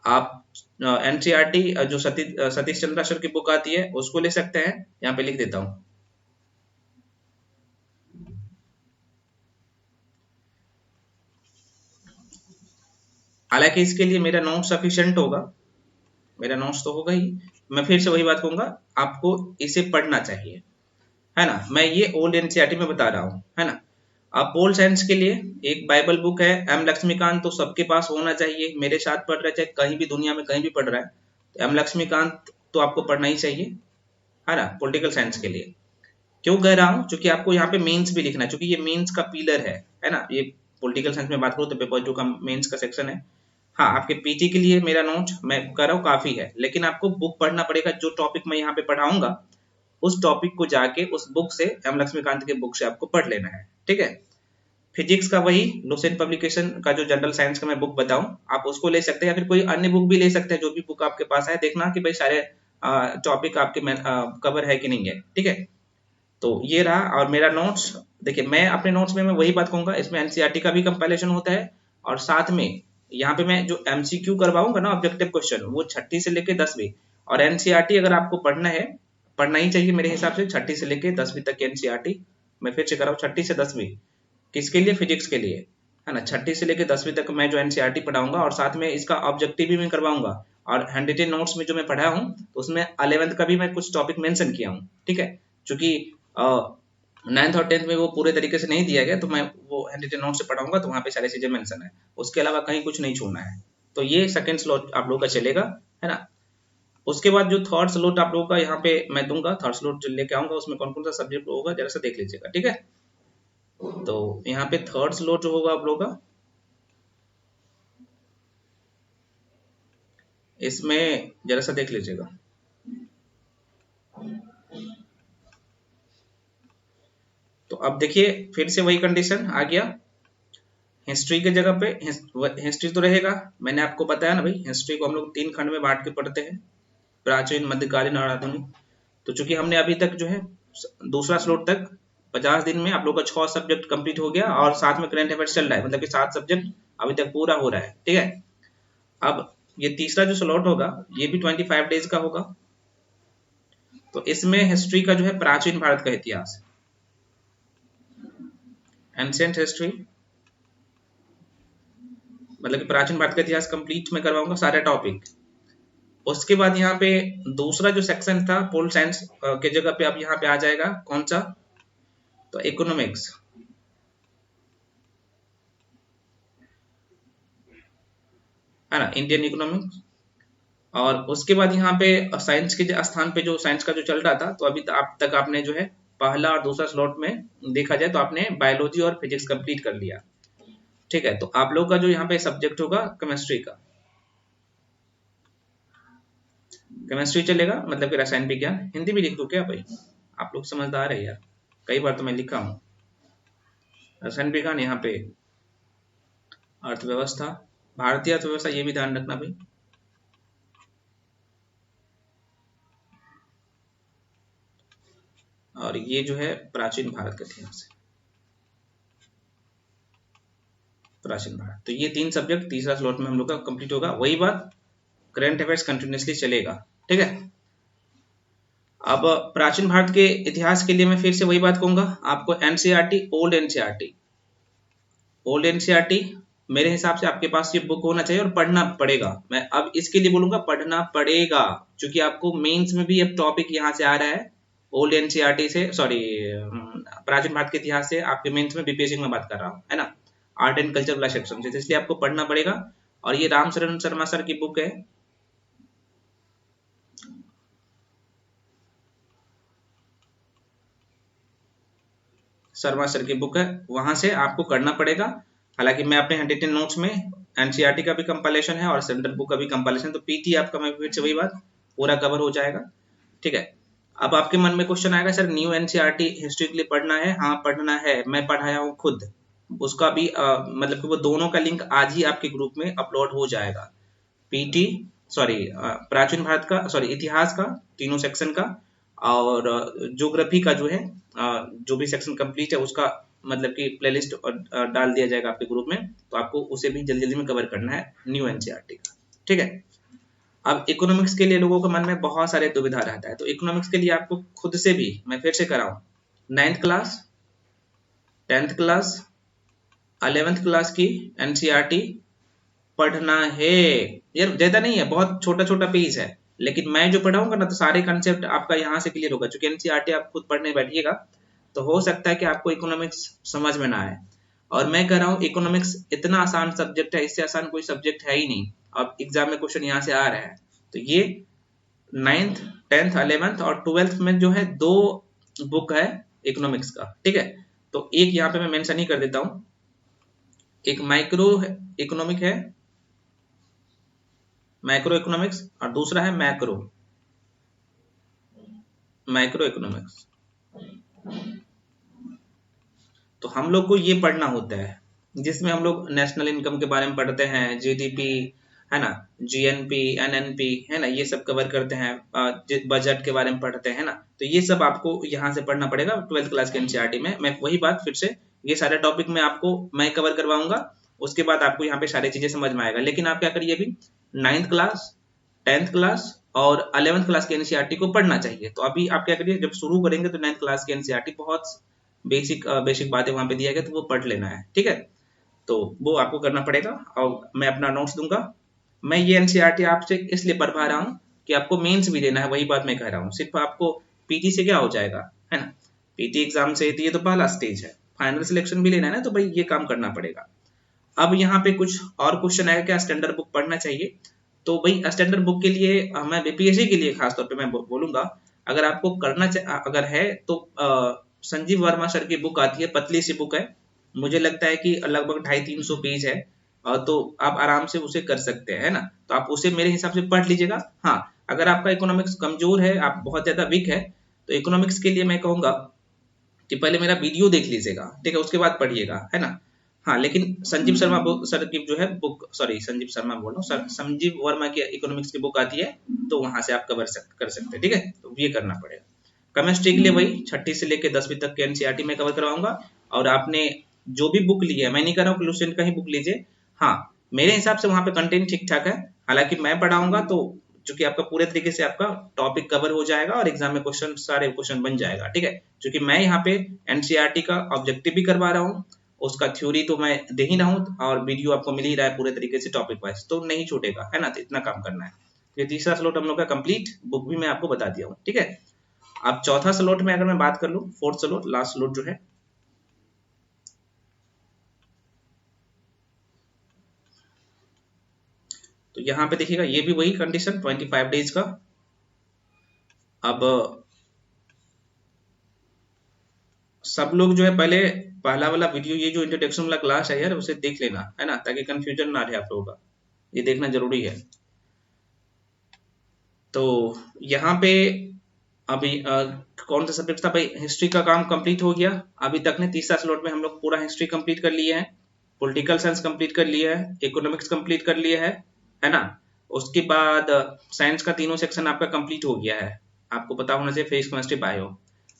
आप एनसीईआरटी जो सतीश चंद्रा सर की बुक आती है उसको ले सकते हैं, यहाँ पे लिख देता हूँ। हालांकि इसके लिए मेरा नोट सफिशिएंट होगा, मेरा नोट्स तो होगा ही। मैं फिर से वही बात कहूंगा, आपको इसे पढ़ना चाहिए, है ना। मैं ये ओल्ड एनसीईआरटी में बता रहा हूँ, है ना। अब पोल साइंस के लिए एक बाइबल बुक है एम लक्ष्मीकांत, तो सबके पास होना चाहिए। मेरे साथ पढ़ रहे, चाहे कहीं भी दुनिया में कहीं भी पढ़ रहा है, तो एम लक्ष्मीकांत तो आपको पढ़ना ही चाहिए, है ना, पॉलिटिकल साइंस के लिए। क्यों कह रहा हूँ, क्योंकि आपको यहाँ पे मेंस भी लिखना है, क्योंकि ये मेंस का पिलर है ना। ये पॉलिटिकल साइंस में बात करूँ तो पेपर 2 का मेंस का सेक्शन है। हाँ, आपके पीटी के लिए मेरा नोट मैं कर रहा हूँ काफी है, लेकिन आपको बुक पढ़ना पड़ेगा। जो टॉपिक मैं यहाँ पे पढ़ाऊंगा उस टॉपिक को जाके उस बुक से, एम लक्ष्मीकांत के बुक से आपको पढ़ लेना है, ठीक है। फिजिक्स का वही लुसेंट पब्लिकेशन का जो जनरल साइंस का मैं बुक बताऊं, आप उसको ले सकते हैं, या फिर कोई अन्य बुक भी ले सकते हैं। जो भी बुक आपके पास है, देखना कि भाई सारे टॉपिक आपके कवर है कि नहीं है, ठीक है। तो ये रहा। और मेरा नोट्स देखिए, मैं अपने नोट्स में मैं वही बात कहूंगा, इसमें एनसीईआरटी का भी कंपाइलेशन होता है, और साथ में यहाँ पे मैं जो एमसीक्यू करवाऊंगा ना, ऑब्जेक्टिव क्वेश्चन, वो 6ठी से लेके 10वीं। और एनसीईआरटी अगर आपको पढ़ना है, पढ़ना ही चाहिए मेरे हिसाब से, 6ठी से लेके 10वीं तक की एनसीईआरटी। मैं फिर से कर रहा हूँ, 6ठी से 10वीं। किसके लिए? फिजिक्स के लिए, है ना। 6ठी से लेके 10वीं तक मैं जो एनसीईआरटी पढ़ाऊंगा, और साथ में इसका ऑब्जेक्टिव भी मैं करवाऊंगा। और हैंडरिटन नोट्स में जो मैं पढ़ा हूँ, तो उसमें 11th का भी मैं कुछ टॉपिक मेंशन किया हूँ, ठीक है। चूंकि 9th और 10th में वो पूरे तरीके से नहीं दिया गया, तो मैं वो हैंडरिटन नोट से पढ़ाऊंगा, तो वहाँ पे सारी चीजें मेंशन है। उसके अलावा कहीं कुछ नहीं छोड़ना है। तो ये सेकंड स्लॉट आप लोगों का चलेगा, है ना। उसके बाद जो थर्ड स्लॉट आप लोगों का यहाँ पे मैं दूंगा, थर्ड स्लॉट जो लेके आऊंगा, उसमें कौन कौन सा सब्जेक्ट होगा जरा सा देख लीजिएगा, ठीक है। तो यहाँ पे थर्ड स्लॉट जो होगा आप लोगों का, इसमें जरा सा देख लीजिएगा। तो अब देखिए, फिर से वही कंडीशन आ गया। हिस्ट्री के जगह पे हिस्ट्री तो रहेगा। मैंने आपको बताया ना भाई, हिस्ट्री को हम लोग 3 खंड में बांट के पढ़ते हैं, प्राचीन, मध्यकालीन और आधुनिक। तो चूंकि हमने अभी तक जो है दूसरा स्लॉट तक 50 दिन में आप लोग का 6 सब्जेक्ट कंप्लीट हो गया, और साथ में करंट अफेयर्स चल रहा है, मतलब कि 7 सब्जेक्ट अभी तक पूरा हो रहा है, ठीक है। अब ये तीसरा जो स्लॉट होगा, ये भी 25 डेज का होगा। तो इसमें हिस्ट्री का जो है प्राचीन भारत का इतिहास, एंशिएंट हिस्ट्री, मतलब कि प्राचीन भारत का इतिहास कंप्लीट में करवाऊंगा सारे टॉपिक। उसके बाद यहाँ पे दूसरा जो सेक्शन था पोल साइंस के जगह पे अब यहाँ पे आ जाएगा कौन सा, तो इकोनॉमिक्स, है ना, इंडियन इकोनॉमिक्स। और उसके बाद यहाँ पे साइंस के स्थान पे जो साइंस का जो चल रहा था, तो अभी आप तक आपने जो है पहला और दूसरा स्लॉट में देखा जाए तो आपने बायोलॉजी और फिजिक्स कंप्लीट कर लिया, ठीक है। तो आप लोग का जो यहाँ पे सब्जेक्ट होगा केमिस्ट्री का, केमिस्ट्री चलेगा, मतलब कि रसायन विज्ञान। हिंदी भी लिख दो क्या भाई, आप लोग समझदार है यार, कई बार तो मैं लिखा हूँ। रसायन विज्ञान, यहाँ पे अर्थव्यवस्था, भारतीय अर्थव्यवस्था, ये भी ध्यान रखना भाई। और ये जो है प्राचीन भारत का इतिहास, प्राचीन भारत। तो ये 3 सब्जेक्ट तीसरा स्लॉट में हम लोग का कंप्लीट होगा। वही बात, करंट अफेयर्स कंटिन्यूसली चलेगा, ठीक है। अब प्राचीन भारत के इतिहास के लिए मैं फिर से वही बात कहूंगा, आपको NCERT, old NCERT, old NCERT मेरे हिसाब से आपके पास ये बुक होना चाहिए और पढ़ना पड़ेगा। मैं अब इसके लिए बोलूंगा पढ़ना पड़ेगा, क्योंकि आपको मेंस में भी अब टॉपिक यहाँ से आ रहा है, ओल्ड एनसीईआरटी से, सॉरी प्राचीन भारत के इतिहास से आपके मेंस में बीपीएससी में बात कर रहा हूँ, है ना, आर्ट एंड कल्चर वाला सेक्शन से, इसलिए आपको पढ़ना पड़ेगा। और ये रामचरण शर्मा सर की बुक है, शर्मा सर की बुक है, वहां से आपको करना पड़ेगा। हालांकि मैं अपने हैंडरिटन नोट्स में एनसीईआरटी का भी कंपाइलेशन है और सेंट्रल बुक का भी कंपाइलेशन, तो पीटी आपका मैं फिर से वही बात पूरा कवर हो जाएगा, ठीक है। अब आपके मन में क्वेश्चन आएगा, सर न्यू एनसीईआरटी हिस्ट्री के लिए पढ़ना है? हाँ पढ़ना है, मैं पढ़ाया हूँ खुद। उसका भी मतलब कि वो दोनों का लिंक आज ही आपके ग्रुप में अपलोड हो जाएगा। पीटी, सॉरी प्राचीन भारत का, सॉरी इतिहास का तीनों सेक्शन का, और ज्योग्राफी का जो है जो भी सेक्शन कंप्लीट है उसका, मतलब कि प्लेलिस्ट डाल दिया जाएगा आपके ग्रुप में। तो आपको उसे भी जल्दी जल्दी में कवर करना है, न्यू एनसीईआरटी का, ठीक है। अब इकोनॉमिक्स के लिए लोगों के मन में बहुत सारे दुविधा रहता है, तो इकोनॉमिक्स के लिए आपको खुद से भी मैं फिर से कराऊं, 9th class, 10th class, 11th class की एनसीईआरटी, पढ़ना है यार, ज्यादा नहीं है, बहुत छोटा छोटा पेज है, लेकिन मैं जो पढ़ाऊंगा ना तो सारे कंसेप्ट आपका यहाँ से क्लियर होगा, क्योंकि एनसीईआरटी आप खुद पढ़ने बैठिएगा तो हो सकता है कि आपको इकोनॉमिक्स समझ में ना आए। और मैं कह रहा हूँ इकोनॉमिक्स इतना आसान सब्जेक्ट है, इससे आसान कोई सब्जेक्ट है ही नहीं। अब एग्जाम में क्वेश्चन यहाँ से आ रहा है, तो ये 9th 10th 11th और 12th में जो है 2 बुक है इकोनॉमिक्स का, ठीक है। तो एक यहाँ पे मैं मेंशन ही कर देता हूँ, एक माइक्रो इकोनॉमिक है, मैक्रो इकोनॉमिक्स, और दूसरा है माइक्रो इकोनॉमिक्स। तो हम लोग को ये पढ़ना होता है, जिसमें हम लोग नेशनल इनकम के बारे में पढ़ते हैं, जीडीपी है ना, जीएनपी, एनएनपी है ना, ये सब कवर करते हैं, बजट के बारे में पढ़ते हैं ना। तो ये सब आपको यहाँ से पढ़ना पड़ेगा 12th क्लास के एनसीईआरटी में। मैं वही बात फिर से, ये सारे टॉपिक में आपको मैं कवर करवाऊंगा, उसके बाद आपको यहाँ पे सारी चीजें समझ में आएगा। लेकिन आप क्या करिए, अभी 9th क्लास 10th क्लास और 11th क्लास के एनसीईआरटी को पढ़ना चाहिए। तो अभी आप क्या करिए, जब शुरू करेंगे तो 9th क्लास के एनसीईआरटी बहुत बेसिक बातें वहां पे दिया गया, तो वो पढ़ लेना है, ठीक है। तो वो आपको करना पड़ेगा, और मैं अपना नोट्स दूंगा। मैं ये एनसीईआरटी आपसे इसलिए पढ़वा रहा हूँ कि आपको मेंस भी देना है, वही बात मैं कह रहा हूँ। सिर्फ आपको पीटी से क्या हो जाएगा, है ना, पीटी एग्जाम से ये तो पहला स्टेज है, फाइनल सिलेक्शन भी लेना है ना, तो भाई ये काम करना पड़ेगा। अब यहाँ पे कुछ और क्वेश्चन आएगा, क्या स्टैंडर्ड बुक पढ़ना चाहिए। तो भाई स्टैंडर्ड बुक के लिए मैं बीपीएससी के लिए खासतौर पे मैं बोलूंगा, अगर आपको करना अगर है तो संजीव वर्मा सर की बुक आती है, पतली सी बुक है, मुझे लगता है कि लगभग 250-300 पेज है, तो आप आराम से उसे कर सकते हैं, है ना। तो आप उसे मेरे हिसाब से पढ़ लीजिएगा। हाँ, अगर आपका इकोनॉमिक्स कमजोर है, आप बहुत ज्यादा वीक है, तो इकोनॉमिक्स के लिए मैं कहूंगा कि पहले मेरा वीडियो देख लीजिएगा, ठीक है, उसके बाद पढ़िएगा, है ना। हाँ, लेकिन संजीव शर्मा सर की जो है बुक, सॉरी संजीव शर्मा बोल रहा हूँ, संजीव वर्मा की इकोनॉमिक्स की बुक आती है, तो वहां से आप कर सकते हैं, ठीक है। तो ये करना पड़ेगा। केमिस्ट्री के लिए वही 6ठी से लेकर 10वीं तक के एनसीईआरटी में कवर करवाऊंगा। और आपने जो भी बुक ली है, मैं नहीं कर रहा हूँ कि लुसेंट का ही बुक लीजिए, हाँ, मेरे हिसाब से वहां पे कंटेंट ठीक ठाक है। हालांकि मैं पढ़ाऊंगा तो चूंकि आपका पूरे तरीके से आपका टॉपिक कवर हो जाएगा और एग्जाम में क्वेश्चन सारे क्वेश्चन बन जाएगा, ठीक है। क्योंकि मैं यहाँ पे एनसीईआरटी का ऑब्जेक्टिव भी करवा रहा हूँ, उसका थ्योरी तो मैं दे ही रहा हूँ, और वीडियो आपको मिल ही रहा है पूरे तरीके से टॉपिक वाइज, तो नहीं छूटेगा, है ना। तो इतना काम करना है। ये तीसरा स्लॉट हम लोग का कंप्लीट, बुक भी मैं आपको बता दिया हूँ, ठीक है। अब चौथा स्लॉट में अगर मैं बात कर लूँ, फोर्थ स्लॉट, लास्ट स्लॉट जो है, तो यहाँ पे देखिएगा ये भी वही कंडीशन 25 डेज का। अब सब लोग जो है पहले पहला वाला वीडियो, ये जो इंट्रोडक्शन वाला क्लास है यार, उसे देख लेना, है ना, ताकि कंफ्यूजन ना रहे आप लोगों का, ये देखना जरूरी है। तो यहाँ पे अभी कौन सा सब्जेक्ट था भाई, हिस्ट्री का काम कंप्लीट हो गया अभी तक ने। तीसरा स्लॉट में हम लोग पूरा हिस्ट्री कंप्लीट कर लिया है, पॉलिटिकल साइंस कंप्लीट कर लिया है, इकोनॉमिक्स कंप्लीट कर लिया है ना। उसके बाद साइंस का तीनों सेक्शन आपका कंप्लीट हो गया है, आपको पता होना चाहिए, फिजिक्स केमिस्ट्री बायो।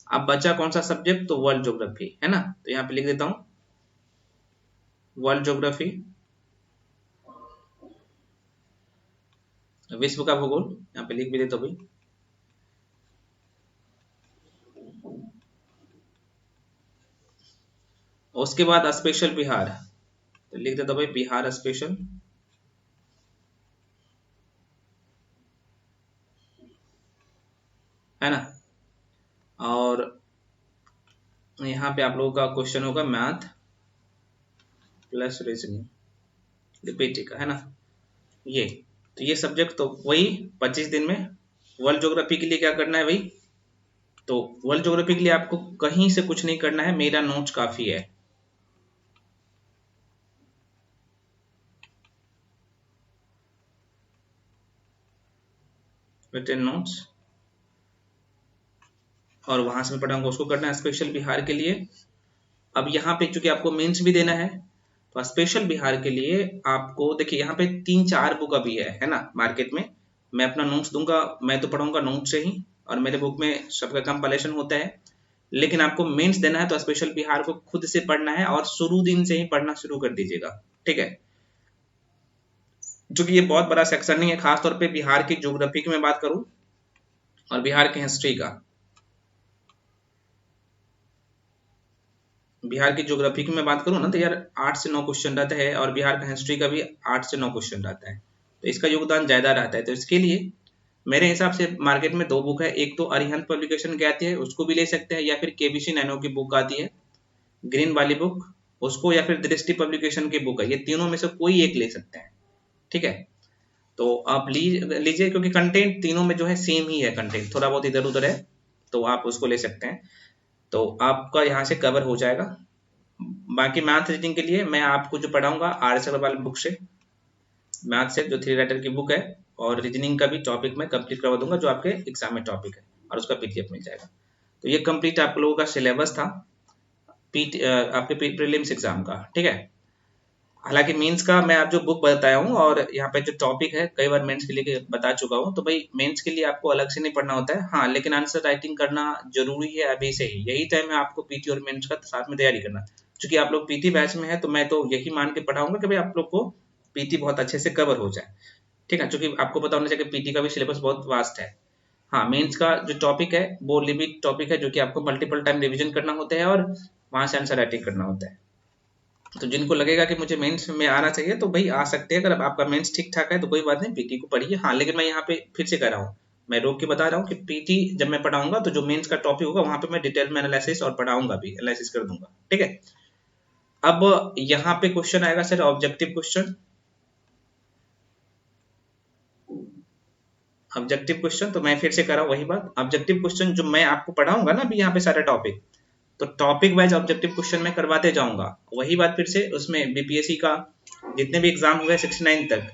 अब बचा कौन सा सब्जेक्ट, तो वर्ल्ड ज्योग्राफी, है ना। तो यहाँ पे लिख देता हूँ वर्ल्ड ज्योग्राफी, विश्व का भूगोल, यहाँ पे लिख भी देता हूँ भाई। उसके बाद स्पेशल बिहार, तो लिख देता भाई बिहार स्पेशल, है ना। और यहाँ पे आप लोगों का क्वेश्चन होगा मैथ प्लस रीजनिंग, रिपीट का, है ना। ये तो ये सब्जेक्ट तो वही 25 दिन में। वर्ल्ड ज्योग्राफी के लिए क्या करना है भाई, तो वर्ल्ड ज्योग्राफी के लिए आपको कहीं से कुछ नहीं करना है, मेरा नोट्स काफी है। रिटन नोट्स, और वहां से मैं पढ़ाऊंगा, उसको करना है स्पेशल बिहार के लिए। अब यहाँ पे चूंकि आपको मेंस भी देना है, तो स्पेशल बिहार के लिए आपको देखिए यहाँ पे 3-4 बुक अभी है ना मार्केट में। मैं अपना नोट्स दूंगा, मैं तो पढ़ाऊंगा नोट से ही, और मेरे बुक में सबका कंपाइलेशन होता है। लेकिन आपको मेंस देना है तो स्पेशल बिहार को खुद से पढ़ना है, और शुरू दिन से ही पढ़ना शुरू कर दीजिएगा, ठीक है। क्योंकि ये बहुत बड़ा सेक्शन नहीं है, खासतौर पे बिहार की ज्योग्राफी की मैं बात करूं और बिहार की हिस्ट्री का। बिहार की ज्योग्राफी की मैं बात करूँ ना तो यार 8 से 9 क्वेश्चन रहता है, और बिहार का हिस्ट्री का भी 8 से 9 क्वेश्चन रहता है, तो इसका योगदान ज्यादा रहता है। तो इसके लिए मेरे हिसाब से मार्केट में दो बुक है, एक तो अरिहंत पब्लिकेशन की आती है, उसको भी ले सकते हैं, या फिर केबीसी नैनो की बुक आती है ग्रीन वाली बुक, उसको, या फिर दृष्टि पब्लिकेशन की बुक है, ये तीनों में से कोई एक ले सकते हैं। ठीक है, तो आप लीजिए, क्योंकि कंटेंट तीनों में जो है सेम ही है, कंटेंट थोड़ा बहुत इधर उधर है, तो आप उसको ले सकते हैं, तो आपका यहाँ से कवर हो जाएगा। बाकी मैथ रीडिंग के लिए मैं आपको जो पढ़ाऊंगा आर एस अग्रवाल बुक से, मैथ से जो थ्री राइटर की बुक है, और रीजनिंग का भी टॉपिक मैं कंप्लीट करवा दूंगा जो आपके एग्जाम में टॉपिक है, और उसका पीडीएफ मिल जाएगा। तो ये कंप्लीट आप लोगों का सिलेबस था आपके प्रीलिम्स एग्जाम का। ठीक है, हालांकि मेंस का मैं आप जो बुक बताया हूँ और यहाँ पे जो टॉपिक है कई बार मेंस के लिए बता चुका हूँ, तो भाई मेंस के लिए आपको अलग से नहीं पढ़ना होता है, हाँ, लेकिन आंसर राइटिंग करना जरूरी है अभी से ही, यही टाइम है आपको पीटी और मेंस का साथ में तैयारी करना। क्योंकि आप लोग पीटी बैच में है, तो मैं तो यही मान के पढ़ाऊंगा कि भाई आप लोग को पीटी बहुत अच्छे से कवर हो जाए। ठीक है, क्योंकि आपको पता होना चाहिए कि पीटी का भी सिलेबस बहुत वास्ट है। हाँ, मेंस का जो टॉपिक है वो लिमिट टॉपिक है, जो कि आपको मल्टीपल टाइम रिविजन करना होता है और वहां से आंसर राइटिंग करना होता है। तो जिनको लगेगा कि मुझे मेंस में आना चाहिए तो भाई आ सकते हैं, अगर आपका मेंस ठीक ठाक है तो कोई बात नहीं, पीटी को पढ़िए। हाँ, लेकिन मैं यहाँ पे फिर से कह रहा हूँ, मैं रोक के बता रहा हूँ कि पीटी जब मैं पढ़ाऊंगा तो जो मेंस का टॉपिक होगा वहां पे मैं डिटेल में एनालिसिस और पढ़ाऊंगा भी, एनालिसिस कर दूंगा। ठीक है, अब यहाँ पे क्वेश्चन आएगा sir objective question. Objective question तो मैं फिर से कर रहा हूँ वही बात, ऑब्जेक्टिव क्वेश्चन जो मैं आपको पढ़ाऊंगा ना अभी यहाँ पे सारा टॉपिक, तो टॉपिक वाइज ऑब्जेक्टिव क्वेश्चन मैं करवाते जाऊंगा। वही बात फिर से, उसमें बीपीएससी का जितने भी एग्जाम हुए 69 तक,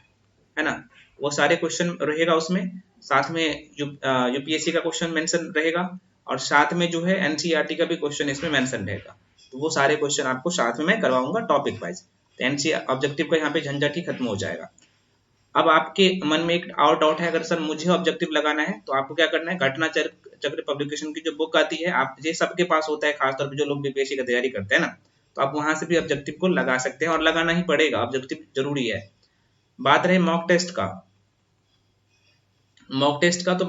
है ना, वो सारे क्वेश्चन रहेगा उसमें, साथ में यूपीएससी का क्वेश्चन मेंशन रहेगा, और साथ में जो है एनसीईआरटी का भी क्वेश्चन इसमें मेंशन रहेगा। तो वो सारे क्वेश्चन आपको साथ में मैं करवाऊंगा टॉपिक वाइज, तो एनसी ऑब्जेक्टिव का यहाँ पे झंझट ही खत्म हो जाएगा। अब आपके मन में एक और डाउट है, अगर सर मुझे ऑब्जेक्टिव लगाना है तो आपको क्या करना है, घटना चक्र पब्लिकेशन की जो बुक आती है, आप ये सबके पास होता है, खासतौर पर जो लोग बीपीएससी की तैयारी करते हैं ना, तो आप वहां से भी ऑब्जेक्टिव को लगा सकते हैं, और लगाना ही पड़ेगा, ऑब्जेक्टिव जरूरी है। बात रही मॉक टेस्ट का, मॉक टेस्ट का तो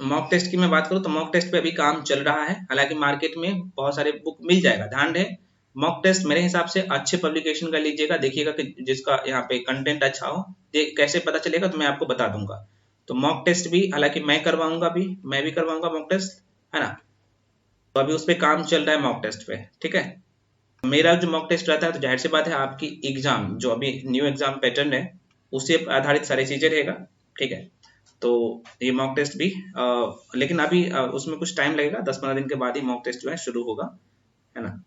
मॉक टेस्ट की मैं बात करूं तो मॉक टेस्ट पे अभी काम चल रहा है, हालांकि मार्केट में बहुत सारे बुक मिल जाएगा, ध्यान रहे। मॉक टेस्ट मेरे हिसाब से अच्छे पब्लिकेशन का लीजिएगा, देखिएगा कि जिसका यहाँ पे कंटेंट अच्छा हो। कैसे पता चलेगा तो मैं आपको बता दूंगा। तो मॉक टेस्ट भी हालांकि मैं करवाऊंगा, भी मैं भी करवाऊंगा मॉक टेस्ट, है ना, तो अभी उस पर काम चल रहा है मॉक टेस्ट पे। ठीक है, मेरा जो मॉक टेस्ट रहता है तो जाहिर सी बात है आपकी एग्जाम जो अभी न्यू एग्जाम पैटर्न है उससे आधारित सारी चीजें रहेगा। ठीक है, तो ये मॉक टेस्ट भी लेकिन अभी उसमें कुछ टाइम लगेगा, 10-15 दिन के बाद ही मॉक टेस्ट जो है शुरू होगा, है ना,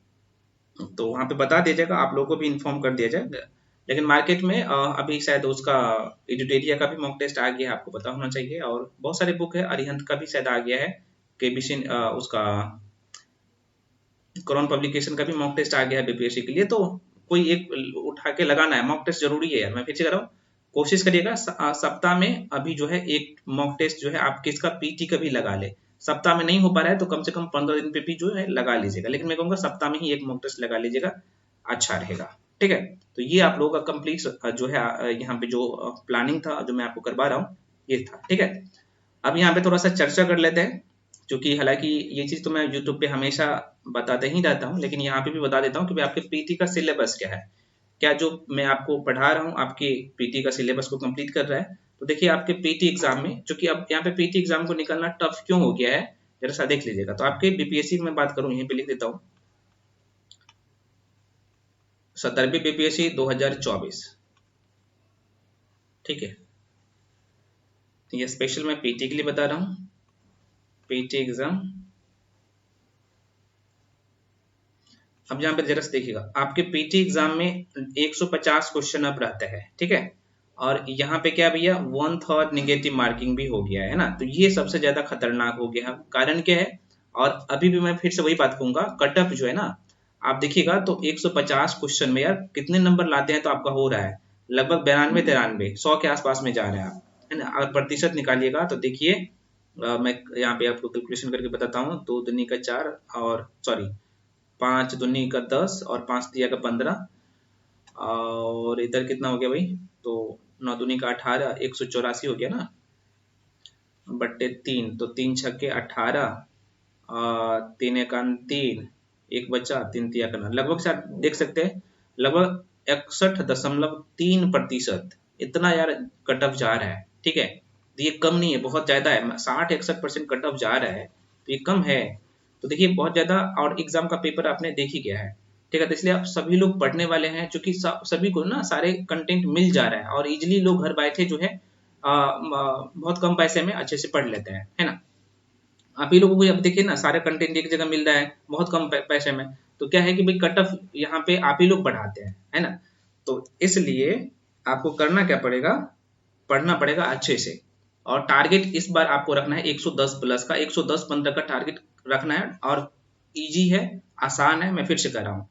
तो वहां पे बता दिया जाएगा, आप लोगों को भी इन्फॉर्म कर दिया जाएगा। लेकिन मार्केट में अभी शायद उसका एजुटेरिया का भी मॉक टेस्ट आ गया है, आपको पता होना चाहिए, और बहुत सारे बुक है, अरिहंत का भी शायद आ गया है, केबीसी उसका क्रॉन पब्लिकेशन का भी मॉक टेस्ट आ गया है बीपीएससी के लिए। तो कोई एक उठा के लगाना है, मॉक टेस्ट जरूरी है यार, मैं फिर से कर रहा हूँ, कोशिश करिएगा सप्ताह में अभी जो है एक मॉक टेस्ट जो है आप किसका पीटी का भी लगा ले। सप्ताह में नहीं हो पा रहा है तो कम से कम 15 दिन पे भी जो है लगा लीजिएगा, लेकिन मैं कहूँगा सप्ताह में ही एक मॉक टेस्ट लगा लीजिएगा, अच्छा रहेगा। ठीक है, तो ये आप लोगों का कंप्लीट जो है यहाँ पे जो प्लानिंग था जो मैं आपको करवा रहा हूँ ये था। ठीक है, अब यहाँ पे थोड़ा सा चर्चा कर लेते हैं, क्योंकि हालांकि ये चीज तो मैं यूट्यूब पे हमेशा बताते ही रहता हूँ, लेकिन यहाँ पे भी बता देता हूँ कि भाई आपके पीटी का सिलेबस क्या है, क्या जो मैं आपको पढ़ा रहा हूँ आपके पीटी का सिलेबस को कंप्लीट कर रहा है। तो देखिए आपके पीटी एग्जाम में, चूंकि अब यहाँ पे पीटी एग्जाम को निकलना टफ क्यों हो गया है, जरा सा देख लीजिएगा। तो आपके बीपीएससी में बात करूँ, यहीं पे लिख देता हूँ 17वीं बीपीएससी 2024। ठीक है, ये स्पेशल मैं पीटी के लिए बता रहा हूँ, पीटी एग्जाम। अब यहाँ पे जरा से देखिएगा, आपके पीटी एग्जाम में 150 क्वेश्चन अब रहता है। ठीक है, और यहाँ पे क्या भैया 1/3 निगेटिव मार्किंग भी हो गया है ना, तो ये सबसे ज्यादा खतरनाक हो गया है। कारण क्या है, और अभी भी मैं फिर से वही बात कहूंगा, कट ऑफ जो है ना, आप देखिएगा तो 150 क्वेश्चन में यार कितने नंबर लाते हैं, तो आपका हो रहा है लगभग 92-93, 100 के आसपास में जा रहे हैं आप, है ना। अगर प्रतिशत निकालिएगा तो देखिए मैं यहाँ पे आपको कैलकुलेशन करके बताता हूँ, 2 दूनी का 4, और सॉरी 5 दूनी का 10, और 5 दिया का 15, और इधर कितना हो गया भाई, तो 9 दूनी का 18, 184 हो गया ना, बट्टे 3, तो 3 छक्के 18, 3 एकान 3, एक बच्चा 3 तिया करना, लगभग से आप देख सकते हैं लगभग 61.3%, इतना यार कट ऑफ जा रहा है। ठीक है, तो ये कम नहीं है, बहुत ज्यादा है। 60-61% कट ऑफ जा रहा है तो ये कम है। तो देखिए बहुत ज्यादा, और एग्जाम का पेपर आपने देख ही गया है। ठीक है, तो इसलिए आप सभी लोग पढ़ने वाले हैं, क्योंकि सभी को ना सारे कंटेंट मिल जा रहा है और इजिली लोग घर बैठे जो है बहुत कम पैसे में अच्छे से पढ़ लेते हैं, है ना। आप ही लोगों को अब देखिए ना, सारे कंटेंट एक जगह मिल रहा है बहुत कम पैसे में, तो क्या है कि भाई कट ऑफ यहाँ पे आप ही लोग बढ़ाते हैं, है ना। तो इसलिए आपको करना क्या पड़ेगा, पढ़ना पड़ेगा अच्छे से। और टारगेट इस बार आपको रखना है 110 प्लस का, 110-15 का टारगेट रखना है। और इजी है, आसान है, मैं फिर से कह रहा हूँ।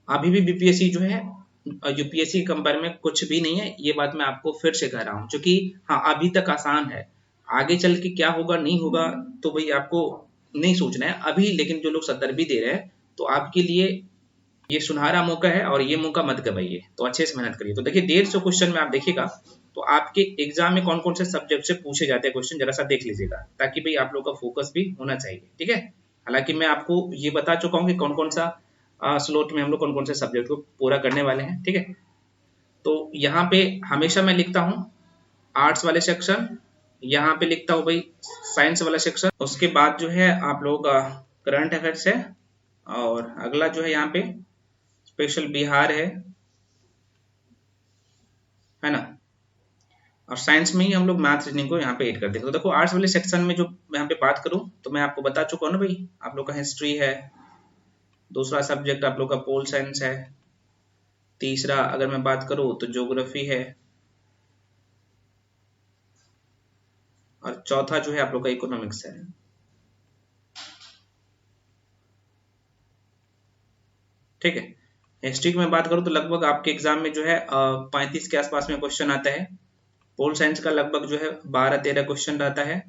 अभी भी बीपीएससी जो है यूपीएससी के कंपेयर में कुछ भी नहीं है, ये बात मैं आपको फिर से कह रहा हूँ। क्योंकि हाँ अभी तक आसान है, आगे चल के क्या होगा नहीं होगा तो भाई आपको नहीं सोचना है अभी। लेकिन जो लोग 70 भी दे रहे हैं तो आपके लिए ये सुनहरा मौका है, और ये मौका मत गवाइए। तो अच्छे से मेहनत करिए। तो देखिए 150 क्वेश्चन में आप देखिएगा तो आपके एग्जाम में कौन कौन से सब्जेक्ट से पूछे जाते हैं क्वेश्चन, जरा सा देख लीजिएगा, ताकि भाई आप लोग का फोकस भी होना चाहिए। ठीक है, हालांकि मैं आपको ये बता चुका हूँ कि कौन कौन सा स्लॉट में हम लोग कौन कौन से सब्जेक्ट को पूरा करने वाले हैं। ठीक है, तो यहाँ पे हमेशा मैं लिखता हूँ आर्ट्स वाले सेक्शन, यहाँ पे लिखता हूँ भाई साइंस वाला सेक्शन, उसके बाद जो है आप लोगों का करंट अफेयर्स है, और अगला जो है यहाँ पे स्पेशल बिहार है ना। और साइंस में ही हम लोग मैथ रीजनिंग को यहाँ पे ऐड कर देंगे। तो देखो आर्ट्स वाले सेक्शन में जो मैं यहाँ पे बात करूँ तो मैं आपको बता चुका हूँ ना भाई, आप लोग का हिस्ट्री है, दूसरा सब्जेक्ट आप लोग का पोल साइंस है, तीसरा अगर मैं बात करूँ तो ज्योग्राफी है, और चौथा जो है आप लोग का इकोनॉमिक्स है। ठीक है, हिस्ट्री की मैं बात करूँ तो लगभग आपके एग्जाम में जो है 35 के आसपास में क्वेश्चन आता है। पोल साइंस का लगभग जो है 12-13 क्वेश्चन रहता है।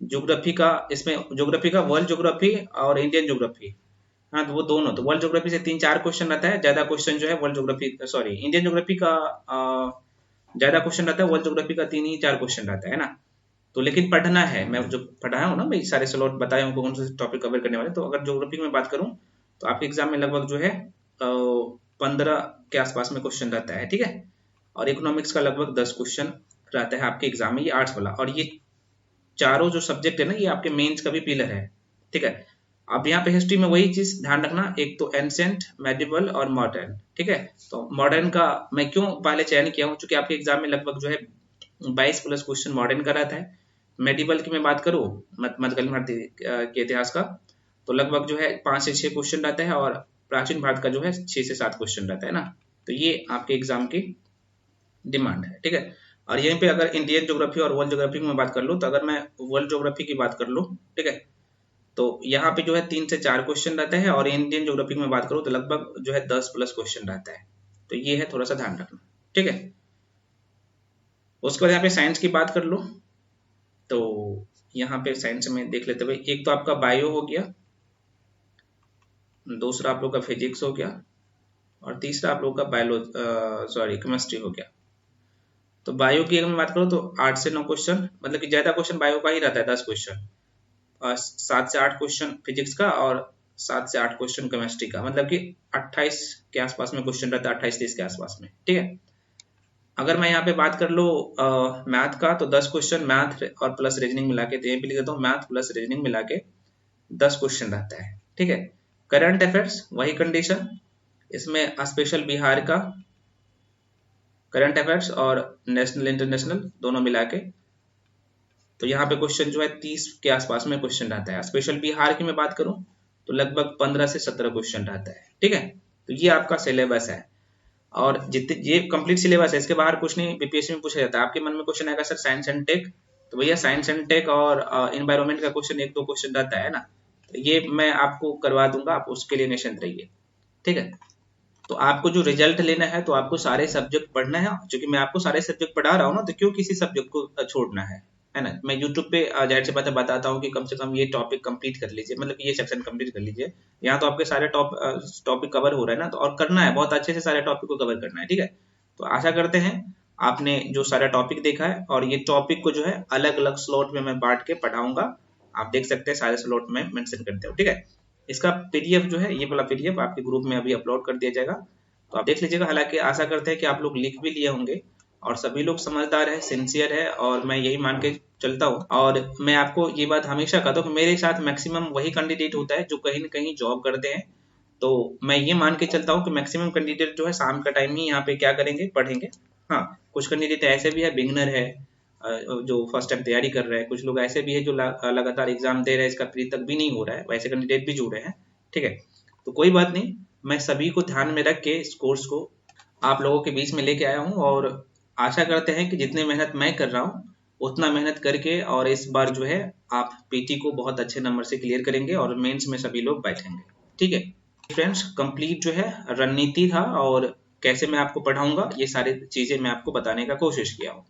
ज्योग्राफी का, इसमें ज्योग्राफी का वर्ल्ड ज्योग्राफी और इंडियन ज्योग्राफी, हाँ तो वो दोनों, तो वर्ल्ड ज्योग्राफी से 3-4 क्वेश्चन रहता है, ज्यादा क्वेश्चन जो है world geography sorry Indian geography का ज्यादा क्वेश्चन रहता है, वर्ल्ड ज्योग्राफी का 3 ही 4 क्वेश्चन रहता है ना। तो लेकिन पढ़ना है, मैं जो पढ़ाया हूँ ना भाई, सारे स्लॉट बताए हूँ कौन से टॉपिक कवर करने वाले। तो अगर ज्योग्राफी की मैं बात करूँ तो आपके एग्जाम में लगभग जो है 15 के आसपास में क्वेश्चन रहता है। ठीक है, और इकोनॉमिक्स का लगभग 10 क्वेश्चन रहता है आपके एग्जाम में, ये आर्ट्स वाला। और ये चारों जो सब्जेक्ट है ना, ये आपके मेंस का भी पिलर है। ठीक है, अब यहाँ पे हिस्ट्री में वही चीज ध्यान रखना, एक तो एंशिएंट, मेडिवल और मॉडर्न। ठीक है, तो मॉडर्न का मैं क्यों पहले चयन किया हूँ, क्योंकि आपके एग्जाम में लगभग जो है 22 प्लस क्वेश्चन मॉडर्न का रहता है। मेडिवल की मैं बात करूँ मध्यकालीन भारत के इतिहास का, तो लगभग जो है 5 से 6 क्वेश्चन रहता है, और प्राचीन भारत का जो है 6 से 7 क्वेश्चन रहता है ना। तो ये आपके एग्जाम की डिमांड है। ठीक है, और यहीं पे अगर इंडियन ज्योग्राफी और वर्ल्ड ज्योग्राफी की मैं बात कर लूँ, तो अगर मैं वर्ल्ड ज्योग्राफी की बात कर लूँ, ठीक है, तो यहाँ पे जो है 3 से 4 क्वेश्चन रहता है, और इंडियन ज्योग्राफी की मैं बात करूँ तो लगभग जो है 10 प्लस क्वेश्चन रहता है। तो ये है, थोड़ा सा ध्यान रखना। ठीक है, उसके बाद यहाँ पे साइंस की बात कर लो, तो यहाँ पे साइंस में देख लेते भाई, एक तो आपका बायो हो गया, दूसरा आप लोग का फिजिक्स हो गया, और तीसरा आप लोग का केमिस्ट्री हो गया। तो बायो की अगर मैं बात करूँ तो 8 से 9 क्वेश्चन, मतलब कि ज्यादा क्वेश्चन बायो का ही रहता है, 10 क्वेश्चन, 7 से 8 क्वेश्चन फिजिक्स का, और 7 से 8 क्वेश्चन केमिस्ट्री का, मतलब कि 28 के आसपास में क्वेश्चन रहता है, 28-30 के आसपास में। ठीक है, अगर मैं यहाँ पे बात कर लो मैथ का, तो 10 क्वेश्चन मैथ और प्लस रीजनिंग मिला के, तो यहाँ पे लिख देता हूँ मैथ प्लस रीजनिंग मिला के 10 क्वेश्चन रहता है। ठीक है, करंट अफेयर्स वही कंडीशन, इसमें स्पेशल बिहार का करंट अफेयर्स और नेशनल इंटरनेशनल दोनों मिला के, तो यहाँ पे क्वेश्चन जो है 30 के आसपास में क्वेश्चन रहता है। स्पेशल बिहार की मैं बात करूं तो लगभग 15 से 17 क्वेश्चन रहता है। ठीक है, तो ये आपका सिलेबस है, और जितने ये कंप्लीट सिलेबस है, इसके बाहर कुछ नहीं बीपीएससी में पूछा जाता है। आपके मन में क्वेश्चन आएगा सर साइंस एंड टेक, तो भैया साइंस एंड टेक और एनवायरमेंट का क्वेश्चन 1-2 क्वेश्चन रहता है ना, तो ये मैं आपको करवा दूंगा, आप उसके लिए निश्चिंत रहिए। ठीक है, तो आपको जो रिजल्ट लेना है तो आपको सारे सब्जेक्ट पढ़ना है, क्योंकि मैं आपको सारे सब्जेक्ट पढ़ा रहा हूँ ना, तो क्यों किसी सब्जेक्ट को छोड़ना है ना। मैं यूट्यूब पे जाहिर सी बात है बताता हूँ कि कम से कम ये टॉपिक कंप्लीट कर लीजिए, मतलब ये सेक्शन कंप्लीट कर लीजिए। यहाँ तो आपके सारे टॉपिक कवर हो रहा है ना, तो और करना है बहुत अच्छे से, सारे टॉपिक को कवर करना है। ठीक है, तो आशा करते हैं आपने जो सारा टॉपिक देखा है, और ये टॉपिक को जो है अलग अलग स्लॉट में मैं बांट के पढ़ाऊंगा, आप देख सकते हैं सारे स्लॉट में मेंशन करते हो। ठीक है, इसका पीडीएफ जो है, ये वाला पीडीएफ आपके ग्रुप में अभी अपलोड कर दिया जाएगा, तो आप देख लीजिएगा। हालांकि आशा करते हैं कि आप लोग लिख भी लिए होंगे और सभी लोग समझदार है, सिंसियर है, और मैं यही मान के चलता हूँ। और मैं आपको ये बात हमेशा कहता हूँ कि मेरे साथ मैक्सिमम वही कैंडिडेट होता है जो कहीं न कहीं जॉब करते हैं। तो मैं ये मान के चलता हूँ कि मैक्सिमम कैंडिडेट जो है शाम का टाइम ही यहाँ पे क्या करेंगे, पढ़ेंगे। हाँ, कुछ कैंडिडेट ऐसे भी है, बिगनर है, जो फर्स्ट टाइम तैयारी कर रहे हैं। कुछ लोग ऐसे भी है जो लगातार एग्जाम दे रहे हैं, इसका प्री तक भी नहीं हो रहा है, वैसे कैंडिडेट भी जुड़े हैं। ठीक है, तो कोई बात नहीं, मैं सभी को ध्यान में रख के इस कोर्स को आप लोगों के बीच में लेके आया हूँ। और आशा करते हैं कि जितनी मेहनत मैं कर रहा हूँ उतना मेहनत करके और इस बार जो है आप पीटी को बहुत अच्छे नंबर से क्लियर करेंगे और मेंस में सभी लोग बैठेंगे। ठीक है फ्रेंड्स, कंप्लीट जो है रणनीति था और कैसे मैं आपको पढ़ाऊंगा, ये सारी चीजें मैं आपको बताने का कोशिश किया हूँ।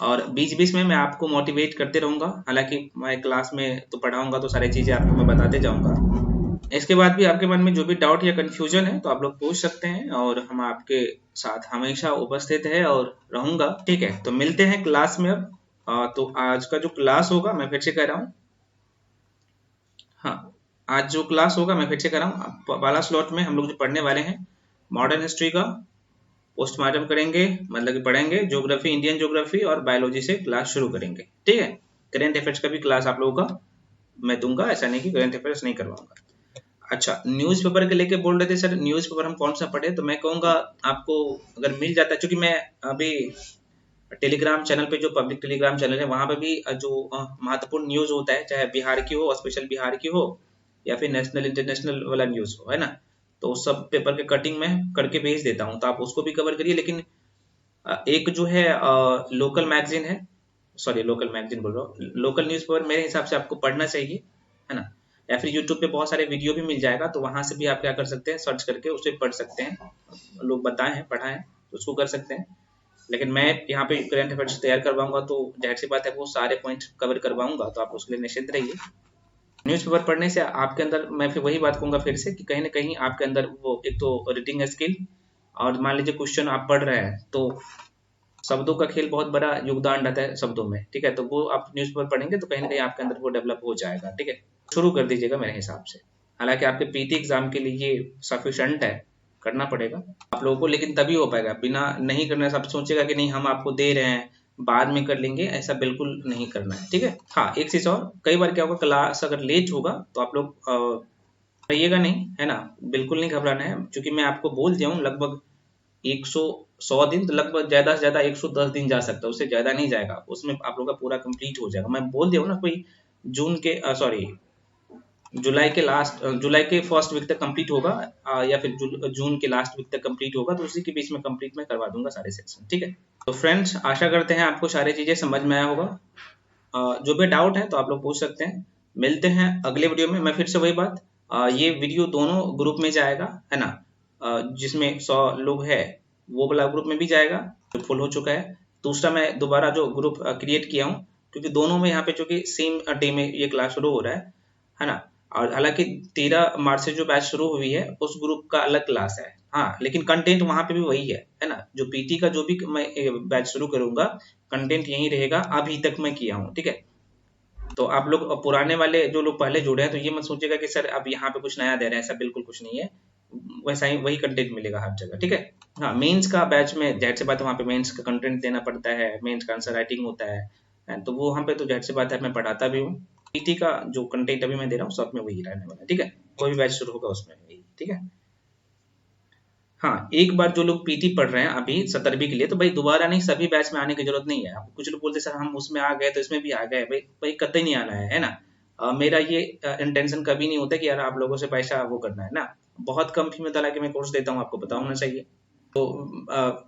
और बीच बीच में मैं आपको मोटिवेट करते रहूंगा। हालांकि मैं क्लास में तो पढ़ाऊंगा तो सारी चीजें आपको मैं बताते जाऊंगा। इसके बाद भी आपके मन में जो भी डाउट या कंफ्यूजन है तो आप लोग पूछ सकते हैं, और हम आपके साथ हमेशा उपस्थित है और रहूंगा। ठीक है, तो मिलते हैं क्लास में अब। तो आज का जो क्लास होगा, मैं फिर से कह रहा हूँ, हाँ, आज जो क्लास होगा मैं फिर से कर रहा हूँ, वाला स्लॉट में हम लोग जो पढ़ने वाले हैं मॉडर्न हिस्ट्री का पोस्टमार्टम करेंगे, मतलब कि पढ़ेंगे ज्योग्राफी, इंडियन ज्योग्राफी और बायोलॉजी से क्लास शुरू करेंगे। ठीक है, करेंट अफेयर्स का भी क्लास आप लोगों का मैं दूंगा, ऐसा नहीं कि करेंट अफेयर्स नहीं करवाऊंगा। अच्छा, न्यूज़पेपर के लेके बोल रहे थे सर, न्यूज़पेपर हम कौन सा पढ़े, तो मैं कहूँगा आपको अगर मिल जाता है, क्योंकि मैं अभी टेलीग्राम चैनल पे, जो पब्लिक टेलीग्राम चैनल है वहां पे भी जो महत्वपूर्ण न्यूज होता है, चाहे बिहार की हो, स्पेशल बिहार की हो, या फिर नेशनल इंटरनेशनल वाला न्यूज हो, है ना, तो उस सब पेपर के कटिंग में करके भेज देता हूँ, तो आप उसको भी कवर करिए। लेकिन एक जो है लोकल मैगजीन है, सॉरी लोकल मैगजीन बोल रहा हूँ, लोकल न्यूज पेपर मेरे हिसाब से आपको पढ़ना चाहिए, है ना। या फिर यूट्यूब पे बहुत सारे वीडियो भी मिल जाएगा, तो वहां से भी आप क्या कर सकते हैं, सर्च करके उसे पढ़ सकते हैं, लोग बताए हैं, पढ़ाए हैं, तो उसको कर सकते हैं। लेकिन मैं यहाँ पे करंट अफेयर्स तैयार करवाऊंगा, तो जाहिर सी बात है वो सारे पॉइंट कवर करवाऊंगा, तो आप उसके लिए निश्चिंत रहिए। न्यूज़पेपर पढ़ने से आपके अंदर, मैं फिर वही बात कहूंगा फिर से, कि कहीं ना कहीं आपके अंदर वो एक तो रीडिंग स्किल, और मान लीजिए क्वेश्चन आप पढ़ रहे हैं तो शब्दों का खेल बहुत बड़ा योगदान रहता है शब्दों में। ठीक है, तो वो आप न्यूज़पेपर पढ़ेंगे तो कहीं ना कहीं आपके अंदर वो डेवलप हो जाएगा। ठीक है, शुरू कर दीजिएगा मेरे हिसाब से। हालांकि आपके पीटी एग्जाम के लिए ये सफिशेंट है, करना पड़ेगा आप लोगों को, लेकिन तभी हो पाएगा। बिना नहीं करने से आप सोचेगा कि नहीं हम आपको दे रहे हैं बाद में कर लेंगे, ऐसा बिल्कुल नहीं करना है। ठीक है, हाँ, एक चीज और, कई बार क्या होगा, क्लास अगर लेट होगा तो आप लोग रहिएगा नहीं, है ना, बिल्कुल नहीं घबराना है, क्योंकि मैं आपको बोल दिया हूँ लगभग 100 दिन, तो लगभग ज्यादा से ज्यादा 110 दिन जा सकता है, उससे ज्यादा नहीं जाएगा, उसमें आप लोग का पूरा कंप्लीट हो जाएगा। मैं बोल दिया हूँ ना, कोई जून के सॉरी जुलाई के फर्स्ट वीक तक कंप्लीट होगा, या फिर जून के लास्ट वीक तक कंप्लीट होगा, तो उसी के बीच में कंप्लीट मैं करवा दूंगा सारे सेक्शन। ठीक है, तो फ्रेंड्स आशा करते हैं आपको सारी चीजें समझ में आया होगा। जो भी डाउट है तो आप लोग पूछ सकते हैं। मिलते हैं अगले वीडियो में। मैं फिर से वही बात, ये वीडियो दोनों ग्रुप में जाएगा, है ना, जिसमें 100 लोग है वो वाला ग्रुप में भी जाएगा जो फुल हो चुका है। दूसरा मैं दोबारा जो ग्रुप क्रिएट किया हूँ, क्योंकि दोनों में यहाँ पे चूंकि सेम डे में ये क्लास शुरू हो रहा है ना। और हालांकि 13 मार्च से जो बैच शुरू हुई है उस ग्रुप का अलग क्लास है, हाँ, लेकिन कंटेंट वहां पे भी वही है ना। जो पीटी का जो भी मैं बैच शुरू करूंगा, कंटेंट यही रहेगा, अभी तक मैं किया हूँ। ठीक है, तो आप लोग पुराने वाले जो लोग पहले जुड़े हैं तो ये मत सोचिएगा कि सर अब यहाँ पे कुछ नया दे रहे हैं, ऐसा बिल्कुल कुछ नहीं है, वैसा ही वही कंटेंट मिलेगा हर जगह। ठीक है, हाँ, मेंस का बैच में जाहिर सी बात है वहाँ पे मेंस का कंटेंट देना पड़ता है, मेंस का आंसर राइटिंग होता है, तो वो वहाँ पे तो जाहिर सी बात है मैं पढ़ाता भी हूँ। पीटी का जो कंटेंट अभी मैं दे रहा हूँ सब में वही रहने वाला है। ठीक है, कोई भी बैच शुरू होगा उसमें वही। ठीक है, हाँ, एक बार जो लोग पीटी पढ़ रहे हैं अभी 17वीं के लिए, तो भाई दोबारा नहीं, सभी बैच में आने की जरूरत नहीं है। आप कुछ लोग बोलते सर हम उसमें आ गए तो इसमें भी आ गए, भाई भाई कतई नहीं आना है ना। मेरा ये इंटेंशन कभी नहीं होता कि यार आप लोगों से पैसा वो करना है ना। बहुत कम फी में हालांकि मैं कोर्स देता हूँ, आपको पता होना चाहिए। तो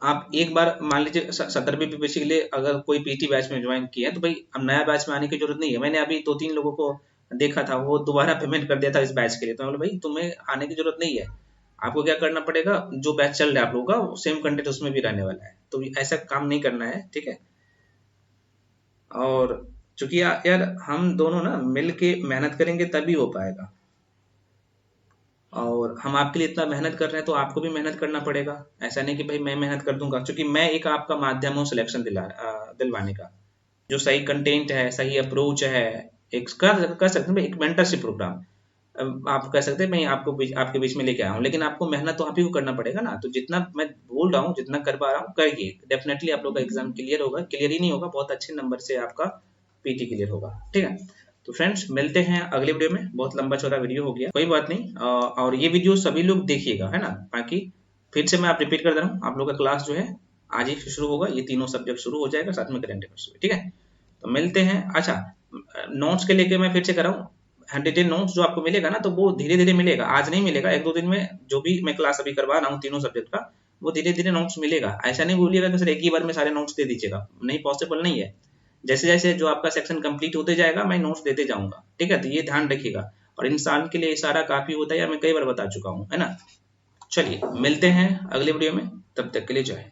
आप एक बार मान लीजिए 17वीं बीपीएससी के लिए अगर कोई पीटी बैच में ज्वाइन किया है, तो भाई अब नया बैच में आने की जरूरत नहीं है। मैंने अभी 2-3 लोगों को देखा था, वो दोबारा पेमेंट कर दिया था इस बैच के लिए, तो भाई तुम्हें आने की जरूरत नहीं है। आपको क्या करना पड़ेगा, जो बैच चल रहा है आप लोगों का सेम कंटेंट उसमें भी रहने वाला है, तो ऐसा काम नहीं करना है। ठीक है, और चूंकि यार हम दोनों ना मिल के मेहनत करेंगे तभी हो पाएगा, और हम आपके लिए इतना मेहनत कर रहे हैं तो आपको भी मेहनत करना पड़ेगा। ऐसा नहीं कि भाई मैं मेहनत कर दूंगा, क्योंकि मैं एक आपका माध्यम हूँ सिलेक्शन दिलवाने का। जो सही कंटेंट है, सही अप्रोच है, एक कर सकते हैं एक मेंटरशिप प्रोग्राम। आप कह सकते हैं मैं आपको आपके बीच में लेके आया हूँ, लेकिन आपको मेहनत तो आप ही को करना पड़ेगा ना। तो जितना मैं बोल रहा हूँ, जितना कर पा रहा हूँ करिए, डेफिनेटली आप लोग का एग्जाम क्लियर होगा। क्लियर ही नहीं होगा, बहुत अच्छे नंबर से आपका पीटी क्लियर होगा, ठीक है। तो फ्रेंड्स मिलते हैं अगले वीडियो में। बहुत लंबा चौड़ा वीडियो हो गया, कोई बात नहीं। और ये वीडियो सभी लोग देखिएगा, है ना, ताकि फिर से मैं आप रिपीट कर दे रहा हूँ, आप लोग का क्लास जो है आज ही शुरू होगा, ये तीनों सब्जेक्ट शुरू हो जाएगा, साथ में करंट अफेयर्स, ठीक है। तो मिलते हैं। अच्छा, नोट्स के लेके मैं फिर से कर रहा हूँ, हैंडरिटन नोट्स जो आपको मिलेगा ना, तो वो धीरे धीरे मिलेगा, आज नहीं मिलेगा, 1-2 दिन में जो भी मैं क्लास अभी करवा रहा हूँ तीनों सब्जेक्ट का, वो धीरे धीरे नोट्स मिलेगा। ऐसा नहीं बोलिएगा कि सर एक ही बार में सारे नोट्स दे दीजिएगा, नहीं, पॉसिबल नहीं है। जैसे जैसे जो आपका सेक्शन कंप्लीट होते जाएगा मैं नोट्स देते जाऊंगा, ठीक है। तो ये ध्यान रखिएगा, और इंसान के लिए इशारा काफी होता है, मैं कई बार बता चुका हूँ, है ना। चलिए मिलते हैं अगले वीडियो में, तब तक के लिए जय।